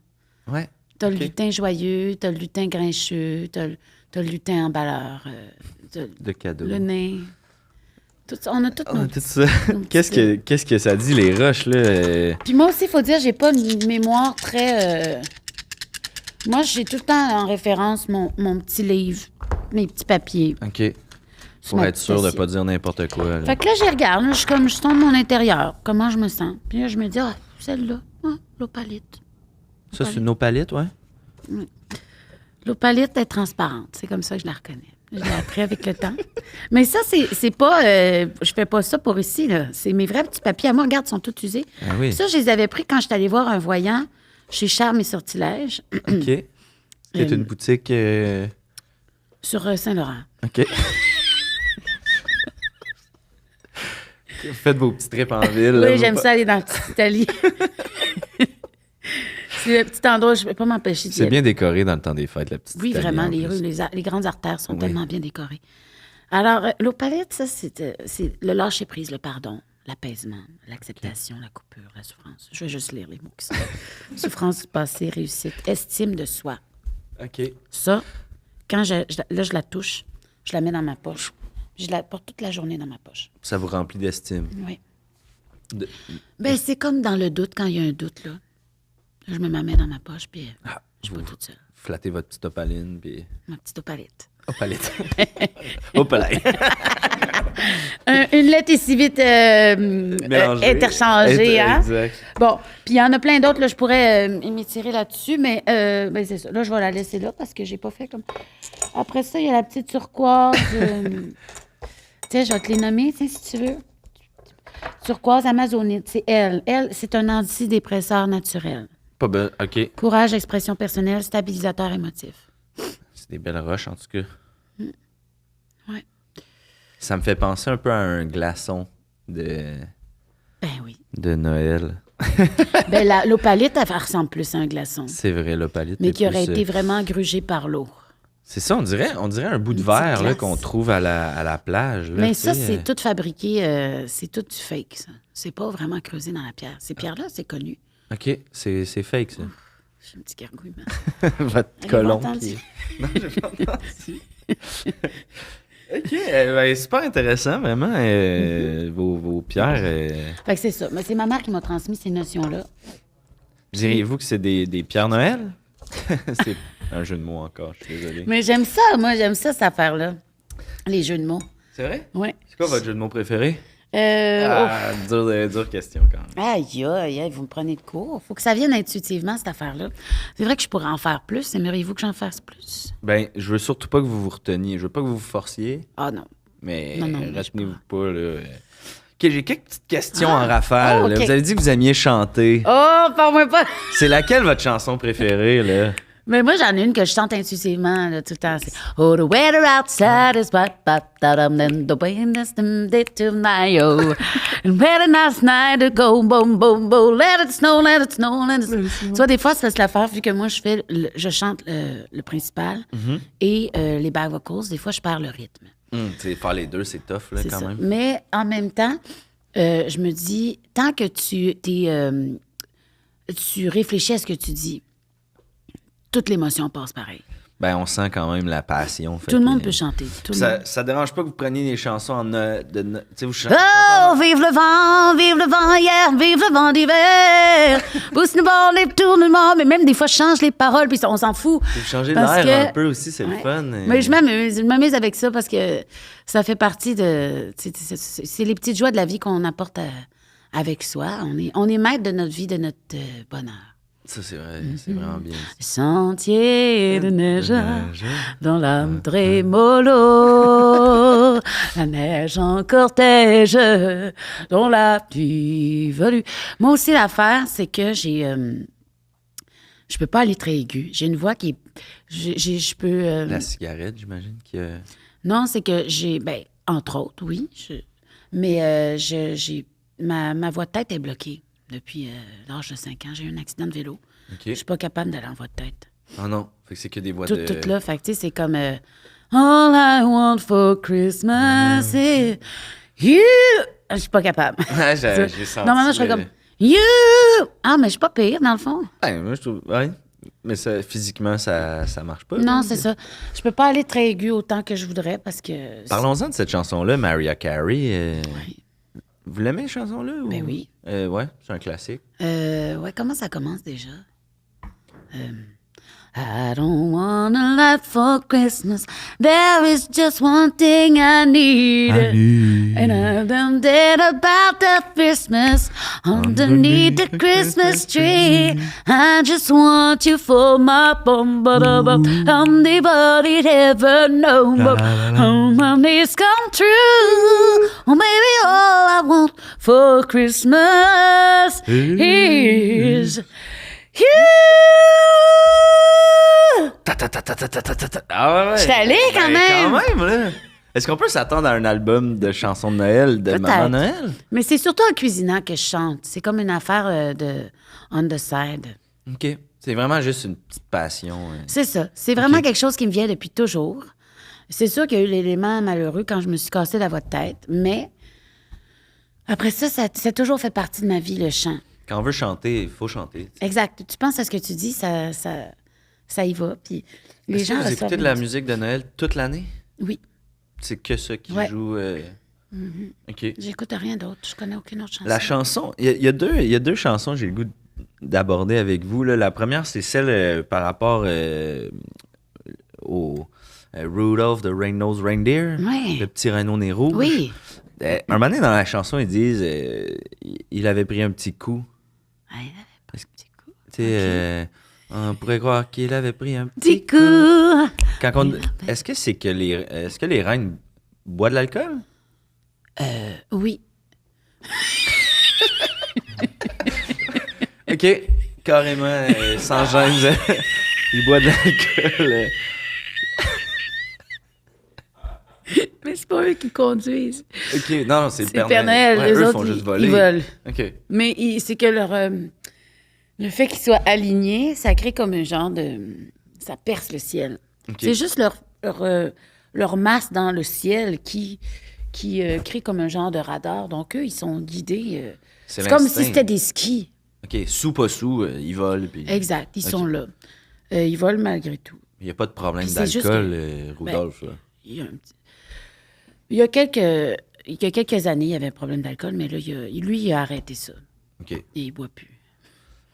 Ouais. T'as OK. le lutin joyeux, t'as le lutin grincheux, t'as le lutin emballeur, t'as De cadeaux. le nain. Tout ça, on a tout On a nos tout ça. nos petits Qu'est-ce que ça dit, les roches, là? Puis moi aussi, il faut dire, j'ai pas une mémoire très... Moi, j'ai tout le temps en référence mon petit livre, mes petits papiers. OK. sur Pour ma être petite sûr de assiette. pas dire n'importe quoi. Là. Fait que là, je regarde, là, je sonde mon intérieur, comment je me sens. Puis là, je me dis, ah, celle-là, l'opalite. Ça, c'est une opalite, ouais? L'opalite est transparente, c'est comme ça que je la reconnais. Je l'ai appris avec le temps. Mais ça, c'est pas... je fais pas ça pour ici, là. C'est mes vrais petits papiers. À moi, regarde, ils sont tous usés. Ah oui. Ça, je les avais pris quand j'étais allée voir un voyant chez Charme et Sortilèges OK. C'est une boutique... sur Saint-Laurent. OK. Faites vos petits trips en ville. là, Oui, vous j'aime pas- ça aller dans la petite Italie. C'est le petit endroit où je ne peux pas m'empêcher d'y C'est aller. bien décoré dans le temps des fêtes, la petite Oui, Italie, vraiment, en les plus. rues, les grandes artères sont Oui. tellement bien décorées. Alors, l'opalite, ça, c'est le lâcher-prise, le pardon, l'apaisement, l'acceptation, la coupure, la souffrance. Je vais juste lire les mots qui sont. Souffrance du passé, réussite, estime de soi. OK. Ça, quand je la touche, je la mets dans ma poche. Je la porte toute la journée dans ma poche. Ça vous remplit d'estime. Oui. De- Ben, c'est comme dans le doute, quand il y a un doute, là. Je me mets dans ma poche, puis je suis pas toute seule. Flattez votre petite opaline, puis... Ma petite opalite. Opalite. Opalite. Une lettre est si vite interchangée, hein? Exact. Bon, puis il y en a plein d'autres, là, je pourrais m'étirer là-dessus, mais ben, c'est ça. Là, je vais la laisser là parce que j'ai pas fait comme... Après ça, il y a la petite turquoise. Tiens, je vais te les nommer, tiens, si tu veux. Turquoise amazonite, c'est elle. Elle, c'est un antidépresseur naturel. Pas ben, OK. Courage, expression personnelle, stabilisateur émotif. C'est des belles roches, en tout cas. Ouais. Ça me fait penser un peu à un glaçon Ben oui. de Noël. Ben, l'opalite, elle ressemble plus à un glaçon, C'est vrai, l'opalite. mais est qui aurait plus, été vraiment grugé par l'eau. C'est ça, on dirait un bout de Une petite verre là, glace. qu'on trouve à la plage. Là, Mais tu ça, sais, c'est tout fabriqué, c'est tout du fake, ça. C'est pas vraiment creusé dans la pierre. Ces pierres-là, c'est connu. OK, c'est fake, ça. J'ai un petit gargouillement. Votre Avez-vous colon entendu? qui... Non, j'ai pas entendu. OK, ben, super intéressant, vraiment. Vos pierres. Fait que c'est ça. Mais c'est ma mère qui m'a transmis ces notions-là. Diriez-vous que c'est des pierres Noël? C'est un jeu de mots encore, je suis désolé. Mais j'aime ça, moi, j'aime ça, cette affaire-là. Les jeux de mots. C'est vrai? Oui. C'est quoi votre jeu de mots préféré? Dure question quand même. Aïe, aïe, aïe, vous me prenez de court. Faut que ça vienne intuitivement, cette affaire-là. C'est vrai que je pourrais en faire plus. Aimeriez-vous que j'en fasse plus? Ben, je veux surtout pas que vous vous reteniez. Je veux pas que vous vous forciez, Ah non. mais Non, je retenez-vous sais pas, là. OK, j'ai quelques petites questions en rafale. Oh, là. OK. Vous avez dit que vous aimiez chanter. Oh, parle-moi pas! C'est laquelle votre chanson préférée, là? Mais moi, j'en ai une que je chante intuitivement là, tout le temps. C'est Oh, the weather outside is white, but then the wind is tonight. Oh, and what a nice night to go, boom, boom, boom. Let it snow, let it snow, let it snow. Tu vois, des fois, ça se la faire, vu que moi, je chante le principal et les back vocals. Des fois, je perds le rythme. Tu sais, faire les deux, c'est tough, là, C'est quand ça. même. Mais en même temps, je me dis, tant que tu réfléchis à ce que tu dis, toute l'émotion passe pareil. Ben, on sent quand même la passion. fait Tout le que- monde peut chanter. Tout le monde. Ça dérange pas que vous preniez des chansons en... tu sais, vous chantez... Oh, vive le vent hier, vive le vent d'hiver. Pousse le bord, les tourne le monde. Mais même des fois, je change les paroles, puis on s'en fout. Vous changez Parce l'air que- un peu aussi, c'est le Ouais. fun. Mais je m'amuse avec ça parce que ça fait partie de... C'est les petites joies de la vie qu'on apporte avec soi. On est maître de notre vie, de notre bonheur. Ça, c'est vrai, c'est vraiment bien. Sentier de neige dans l'âme trémolo, la neige en cortège dont la pluie volue. Moi aussi, l'affaire, c'est que je peux pas aller très aigu. J'ai une voix qui est... Je peux... La cigarette, j'imagine que... Non, c'est que ben, entre autres, oui. Mais ma voie de tête est bloquée depuis l'âge de 5 ans. J'ai eu un accident de vélo. OK. Je suis pas capable d'aller en voie de tête. Ah non, fait que c'est que des voix Tout de... là, fait que tu sais, c'est comme All I want for Christmas is you. Je suis pas capable. Ouais, j'ai senti... Normalement, je serais comme You. Ah, mais je suis pas pire, dans le fond. Ouais, moi, je trouve... Ouais. Mais ça, physiquement, ça marche pas. Non, là. c'est ça. Je peux pas aller très aigu autant que je voudrais parce que. Parlons-en de cette chanson-là, Mariah Carey. Oui. Vous l'aimez, cette chanson-là? Ou... Ben oui. Ouais, c'est un classique. Ouais, comment ça commence déjà? I don't want a lot for Christmas. There is just one thing I need. And I'm dead about the Christmas underneath the Christmas tree. I just want you for my bum, but anybody ever know. But my needs come true. Oh, maybe all I want for Christmas is you. Ah ouais. J'étais allée quand même. Quand même, là. Est-ce qu'on peut s'attendre à un album de chansons de Noël de Maman Noël? Mais c'est surtout en cuisinant que je chante. C'est comme une affaire de on the side. OK. C'est vraiment juste une petite passion. C'est ça. C'est vraiment OK. quelque chose qui me vient depuis toujours. C'est sûr qu'il y a eu l'élément malheureux quand je me suis cassé la voix de tête, mais après ça a toujours fait partie de ma vie, le chant. Quand on veut chanter, il faut chanter. Exact. Tu penses à ce que tu dis, ça y va. Puis les Est-ce gens que vous reçoivent écoutez de la musique de Noël toute l'année? Oui. C'est que ça qui Ouais. joue... OK. J'écoute rien d'autre. Je connais aucune autre chanson. La chanson, il y a deux chansons que j'ai le goût d'aborder avec vous. Là. La première, c'est celle par rapport au Rudolph the Red-Nosed Reindeer, Ouais. le petit rhino nez rouge. Oui. Un moment donné, dans la chanson, ils disent il avait pris un petit coup. Ah, il avait pas un petit coup. Tu sais, on pourrait croire qu'il avait pris un Petit coup. Quand on... Est-ce que les reines boivent de l'alcool? Oui. OK, carrément, sans gêne, ils boivent de l'alcool. Mais c'est pas eux qui conduisent. OK, non, c'est le C'est Père Noël. Ouais, les eux autres, font juste ils voler. volent. OK. Mais c'est que le fait qu'ils soient alignés, ça crée comme un genre de... Ça perce le ciel. OK. C'est juste leur masse dans le ciel qui crée comme un genre de radar. Donc, eux, ils sont guidés. C'est comme l'instinct. si c'était des skis. OK, sous pas sous, ils volent. Puis... Exact, ils OK. sont là. Ils volent malgré tout. Il n'y a pas de problème Puis c'est juste d'alcool, que- Rudolph. là. Il y a quelques années, il y avait un problème d'alcool, mais là, lui, il a arrêté ça. OK. Et il boit plus.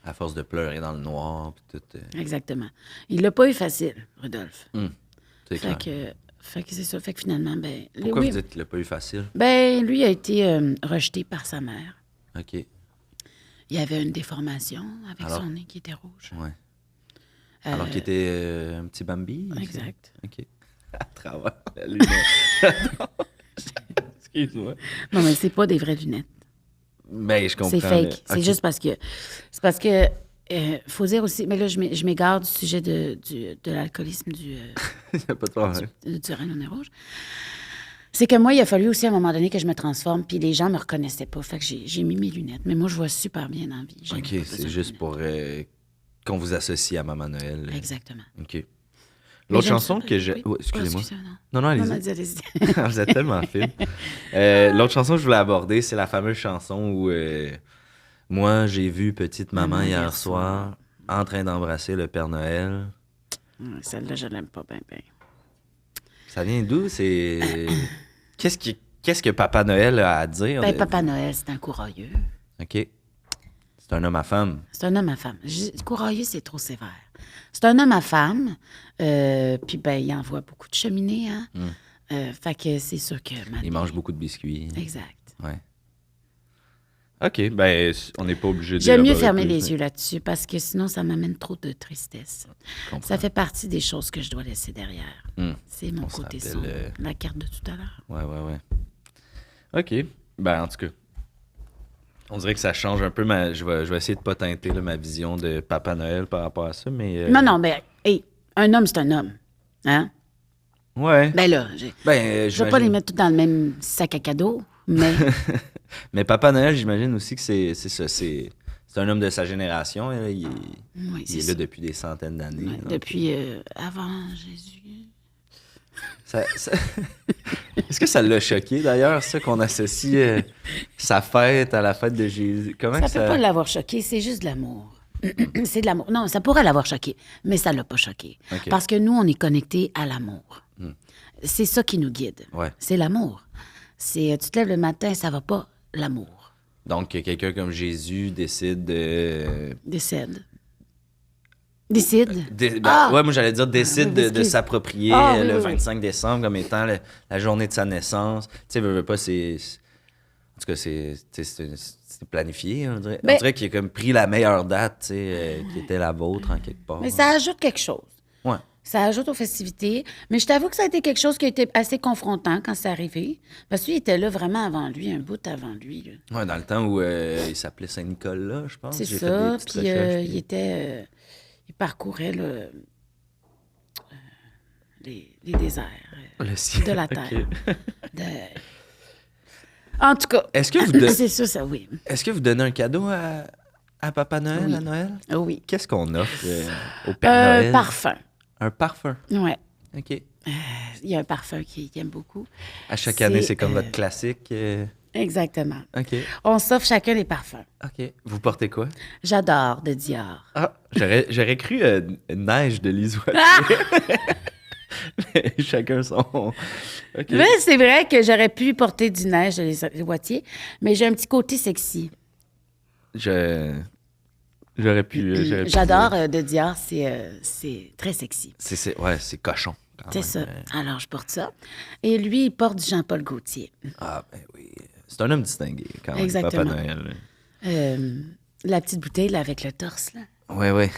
À force de pleurer dans le noir, puis tout. Exactement. Il l'a pas eu facile, Rudolph. C'est clair. Fait que c'est ça. Fait que finalement, ben... Pourquoi oui, vous dites qu'il l'a pas eu facile? ben, lui a été rejeté par sa mère. OK. Il avait une déformation avec Alors? son nez qui était rouge. Ouais. Alors qu'il était un petit Bambi? Exact. OK. À travers la lunette. Excuse-moi. Non, mais c'est pas des vraies lunettes. Ben, je comprends. C'est fake. mais- C'est OK. juste parce que... C'est parce que... faut dire aussi... Mais là, je m'égare du sujet de l'alcoolisme Il n'y a pas de problème. du rhino nez rouge. C'est que moi, il a fallu aussi à un moment donné que je me transforme, puis les gens me reconnaissaient pas. Fait que j'ai mis mes lunettes. Mais moi, je vois super bien dans la vie. J'ai OK, pas besoin c'est de juste lunettes. pour qu'on vous associe à Maman Noël. Exactement. OK. Mais L'autre j'aime chanson ça. que j'ai... Oui. Ouais, excusez-moi. Excusez-moi, non. Non, Non, allez-y. allez-y. Vous êtes tellement fine. L'autre chanson que je voulais aborder, c'est la fameuse chanson où moi, j'ai vu petite maman hier soir en train d'embrasser le Père Noël. Celle-là, je l'aime pas bien, bien. Ça vient d'où? C'est... Qu'est-ce que Papa Noël a à dire? Ben, Papa Noël, c'est un courageux. OK. C'est un homme à femme. C'est un homme à femme. Courageux, c'est trop sévère. C'est un homme à femme. Puis, ben, il envoie beaucoup de cheminées, hein. Fait que c'est sûr que... Il mange beaucoup de biscuits. Exact. Ouais. OK, ben, on n'est pas obligé de... J'aime mieux d'élaborer fermer plus, les mais yeux là-dessus parce que sinon, ça m'amène trop de tristesse. je comprends. Ça fait partie des choses que je dois laisser derrière. C'est mon On se côté rappelle, sombre. La carte de tout à l'heure. Ouais. OK. Ben, en tout cas, on dirait que ça change un peu je vais essayer de pas teinter là, ma vision de Papa Noël par rapport à ça, mais... Non, ben, hey, un homme, c'est un homme. Hein? Ouais. Ben là, Ben, je vais pas les mettre tous dans le même sac à cadeau. Mais Mais Papa Noël, j'imagine aussi que c'est ça. C'est un homme de sa génération. Là. Il est là ça. depuis des centaines d'années. Ouais, depuis avant Jésus. Est-ce que ça l'a choqué, d'ailleurs, ça, qu'on associe sa fête à la fête de Jésus? Comment Ça que peut pas l'avoir choqué, c'est juste de l'amour. C'est de l'amour. Non, ça pourrait l'avoir choqué, mais ça l'a pas choqué. OK. Parce que nous, on est connectés à l'amour. C'est ça qui nous guide. Ouais. C'est l'amour. Tu te lèves le matin, ça va pas, l'amour. Donc, que quelqu'un comme Jésus décide de... Décide. Ouais, moi, j'allais dire décide oui, de s'approprier oui, le oui, 25 décembre comme étant la journée de sa naissance. Tu sais, veux pas, en tout cas, c'est planifié, on dirait. Ben- On dirait qu'il a comme pris la meilleure date, tu sais, qui était la vôtre, en quelque part. Mais ça ajoute quelque chose. Ouais. Ça ajoute aux festivités. Mais je t'avoue que ça a été quelque chose qui a été assez confrontant quand c'est arrivé. Parce qu'il était là vraiment avant lui, un bout avant lui. Là. Ouais, dans le temps où il s'appelait Saint-Nicolas, je pense. C'est J'ai ça. fait des petites Puis recherches, il était... il parcourait les déserts le ciel. de la OK. Terre. En tout cas, Est-ce que vous c'est ça, ça, oui. Est-ce que vous donnez un cadeau à Papa Noël, Oui. à Noël? Oui. Qu'est-ce qu'on offre au Père Noël? Parfum. Un parfum. Ouais. OK. Il y a un parfum qu'il aime beaucoup. À chaque année, C'est, c'est comme votre classique. Exactement. OK. On s'offre chacun des parfums. OK. Vous portez quoi? J'adore de Dior. Ah, j'aurais cru Neige de Lise Watier. Mais chacun son... OK. Mais c'est vrai que j'aurais pu porter du neige de les Wattiers, mais j'ai un petit côté sexy. J'aurais pu... J'adore de Dior, c'est très sexy. Ouais, c'est cochon. Quand C'est même. ça. Alors, je porte ça. Et lui, il porte du Jean-Paul Gaultier. Ah, ben oui. C'est un homme distingué, quand même, Exactement. Papa Noël. La petite bouteille là, avec le torse, là. Ouais, ouais.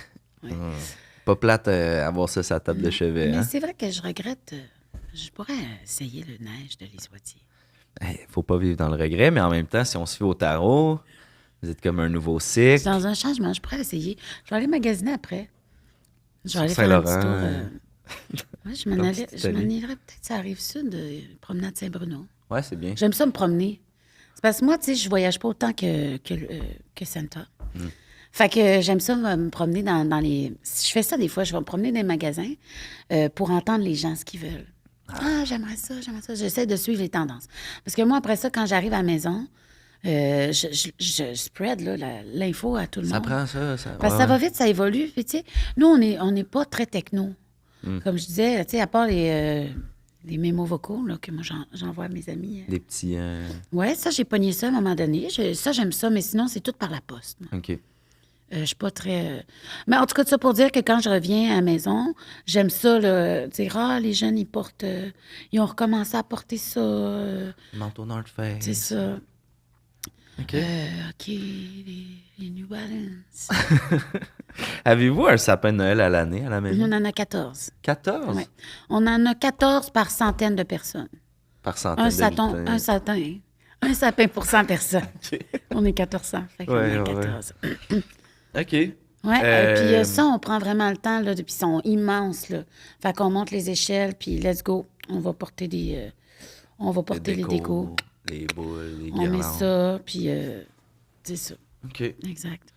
Pas plate avoir ça sur la table de chevet, Mais hein? c'est vrai que je regrette. Je pourrais essayer le neige de Lise Watier. Faut pas vivre dans le regret, mais en même temps, si on se fie au tarot, vous êtes comme un nouveau cycle. Dans un changement, je pourrais essayer. Je vais aller magasiner après. Je vais aller faire un Saint-Laurent, petit tour. Ouais, je m'en comme allais. petite Je m'en Italie. irais peut-être sur la rive sud, promenade Saint-Bruno. Ouais, c'est bien. J'aime ça me promener. C'est parce que moi, tu sais, je voyage pas autant que Santa. Fait que j'aime ça me promener dans les... Je fais ça des fois, je vais me promener dans les magasins pour entendre les gens ce qu'ils veulent. Ah, j'aimerais ça, j'aimerais ça. J'essaie de suivre les tendances. Parce que moi, après ça, quand j'arrive à la maison, je spread là, l'info à tout le Ça monde. prend ça. Parce que ça va vite, ça évolue. Puis, tu sais, nous, on n'est pas très techno. Comme je disais, tu sais, à part les mémos vocaux là, que moi, j'envoie à mes amis. Des petits... Ouais, ça, j'ai pogné ça à un moment donné. Ça, j'aime ça, mais sinon, c'est tout par la poste. moi. OK. Je suis pas très... Mais en tout cas, ça pour dire que quand je reviens à la maison, j'aime ça, là, dire, ah, les jeunes, ils portent... ils ont recommencé à porter ça. Manteau North Face. C'est ça. OK. OK, les New Balance. Avez-vous un sapin de Noël à l'année à la maison? On en a 14. 14? Ouais. On en a 14 par centaine de personnes. Par centaine d'habitants. Un sapin pour 100 personnes. OK. On est 1400, fait qu'on Ouais, a ouais. 14. OK. Ouais, puis ça, on prend vraiment le temps, là, puis ils sont immenses, là. Fait qu'on monte les échelles, puis let's go. On va porter les décos. Les boules, les On guirlandes. met ça, puis c'est ça. OK. Exact.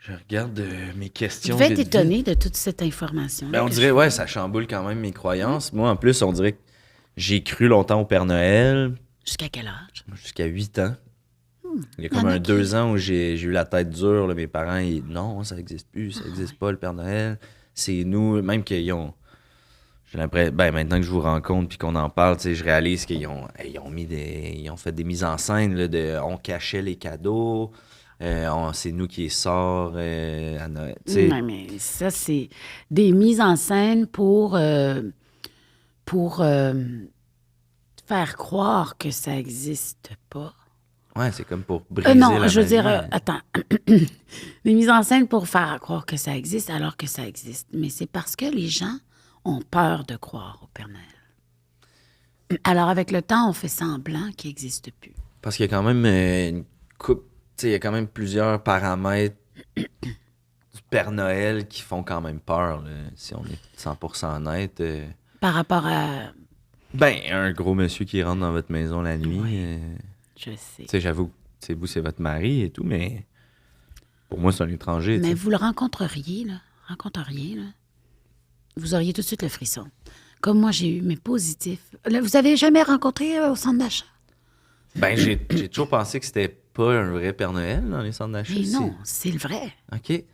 Je regarde mes questions. Je vais être vite, vite. étonnée de toute cette information. Ben, on dirait, ouais, ça chamboule quand même mes croyances. Moi, en plus, on dirait que j'ai cru longtemps au Père Noël, Jusqu'à quel âge? jusqu'à 8 ans. Il y a Il y comme en a un qui- 2 ans où j'ai eu la tête dure. Là, mes parents, non, ça n'existe plus, ça n'existe pas, le Père Noël. C'est nous, même qu'ils ont... J'ai l'impression, ben, maintenant que je vous rencontre puis qu'on en parle, tu sais, je réalise qu'ils ont, ils ont fait des mises en scène là, on cachait les cadeaux, c'est nous qui les sort à Noël. Tu sais. Ouais, mais ça, c'est des mises en scène pour faire croire que ça n'existe pas. Ouais, c'est comme pour briser Non, la je veux dire, magie. attends. Des mises en scène pour faire croire que ça existe alors que ça existe. Mais c'est parce que les gens ont peur de croire au Père Noël. Alors, avec le temps, on fait semblant qu'il n'existe plus. Parce qu'il y a quand même une coupe, tu sais, il y a quand même plusieurs paramètres du Père Noël qui font quand même peur, là, si on est 100% honnête. Par rapport à... Ben, un gros monsieur qui rentre dans votre maison la nuit. Oui. Je sais. Tu sais, j'avoue, vous, c'est votre mari et tout, mais pour moi, c'est un étranger. Mais t'sais. vous le rencontreriez, là. Vous auriez tout de suite le frisson. Comme moi, j'ai eu mes positifs. Là, vous avez jamais rencontré au centre d'achat? Ben, j'ai toujours pensé que c'était pas un vrai Père Noël dans les centres d'achat. Mais non, c'est le vrai. OK.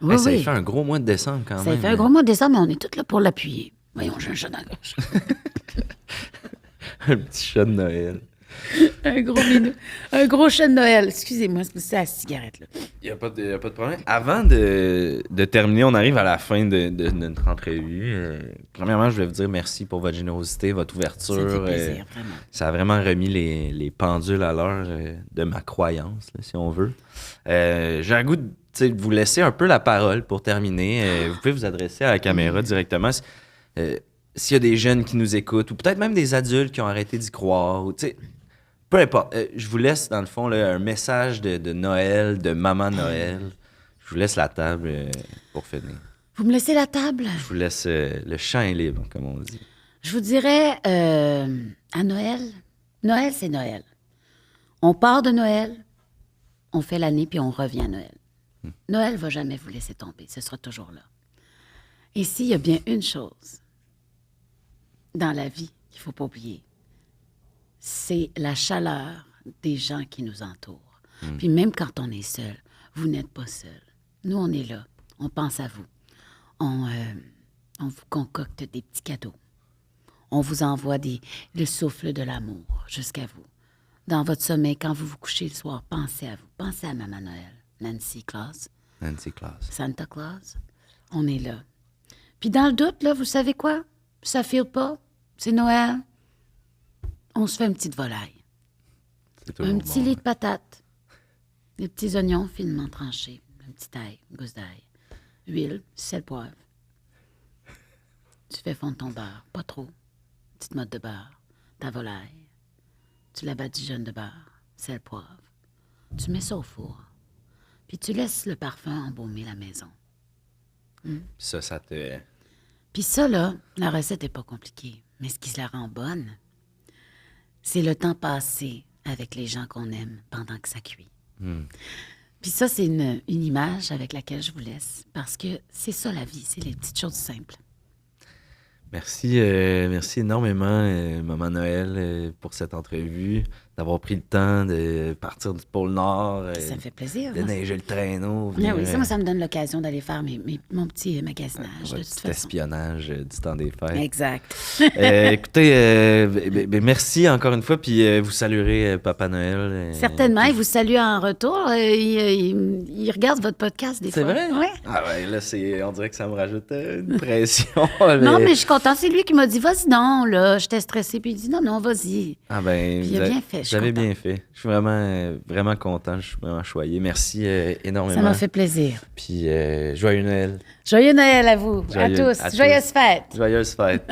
Oui, Hey, ça oui. fait un gros mois de décembre quand Ça même. fait un gros mois de décembre, mais on est tous là pour l'appuyer. Voyons, j'ai un chat dans la gorge. Un petit chat de Noël. Un gros minou. Un gros chat de Noël. Excusez-moi, c'est la cigarette, là. Il n'y a pas de problème. Avant de terminer, on arrive à la fin de notre entrevue. Premièrement, je voulais vous dire merci pour votre générosité, votre ouverture. Ça me fait plaisir, vraiment. Ça a vraiment remis les pendules à l'heure de ma croyance, là, si on veut. J'ai un goût de vous laisser un peu la parole pour terminer. Vous pouvez vous adresser à la caméra directement. S'il y a des jeunes qui nous écoutent, ou peut-être même des adultes qui ont arrêté d'y croire, ou peu importe. Je vous laisse, dans le fond, là, un message de Noël, de Maman Noël. Je vous laisse la table pour finir. Vous me laissez la table? Je vous laisse le champ est libre, comme on dit. Je vous dirais, à Noël, Noël, c'est Noël. On part de Noël, on fait l'année, puis on revient à Noël. Noël va jamais vous laisser tomber, ce sera toujours là. Et s'il y a bien une chose dans la vie qu'il ne faut pas oublier, c'est la chaleur des gens qui nous entourent. Puis même quand on est seul, vous n'êtes pas seul. Nous, on est là, on pense à vous. On vous concocte des petits cadeaux. On vous envoie le souffle de l'amour jusqu'à vous. Dans votre sommeil, quand vous vous couchez le soir, pensez à vous. Pensez à Maman Noël, Nancy Claus, Santa Claus. On est là. Puis dans le doute, là, vous savez quoi? Ça file pas. C'est Noël. On se fait une petite volaille. Un petit lit de patates. Des petits oignons finement tranchés. Un petit ail, une gousse d'ail. Huile, sel, poivre. Tu fais fondre ton beurre. Pas trop. Petite motte de beurre. Ta volaille. Tu la badigeonnes de beurre. Sel, poivre. Tu mets ça au four. Puis tu laisses le parfum embaumer la maison. Ça te... Puis ça, là, la recette n'est pas compliquée. Mais ce qui la rend bonne, c'est le temps passé avec les gens qu'on aime pendant que ça cuit. Puis ça, c'est une image avec laquelle je vous laisse. Parce que c'est ça la vie, c'est les petites choses simples. Merci énormément, Maman Noël, pour cette entrevue, d'avoir pris le temps de partir du pôle Nord, Ça me fait plaisir. de neiger le traîneau. Ah oui, ça me donne l'occasion d'aller faire mon petit magasinage. Votre de toute petit façon. espionnage du temps des fêtes. Exact. Écoutez, merci encore une fois, puis vous saluerez Papa Noël. Certainement, puis- il vous salue en retour. Il regarde votre podcast des C'est fois. vrai? Oui. Ah ouais, là, on dirait que ça me rajoute une pression. Non, mais je suis contente. C'est lui qui m'a dit, vas-y, non, là, j'étais stressée. Puis il dit, non, vas-y. Ah ben, Puis il a bien fait, je suis Vous avez contente. bien fait. Je suis vraiment content. Je suis vraiment choyé. Merci énormément. Ça m'a fait plaisir. Puis joyeux Noël. Joyeux Noël à vous, Joyeux- à à tous. Joyeuses tous. fêtes. Joyeuse fête.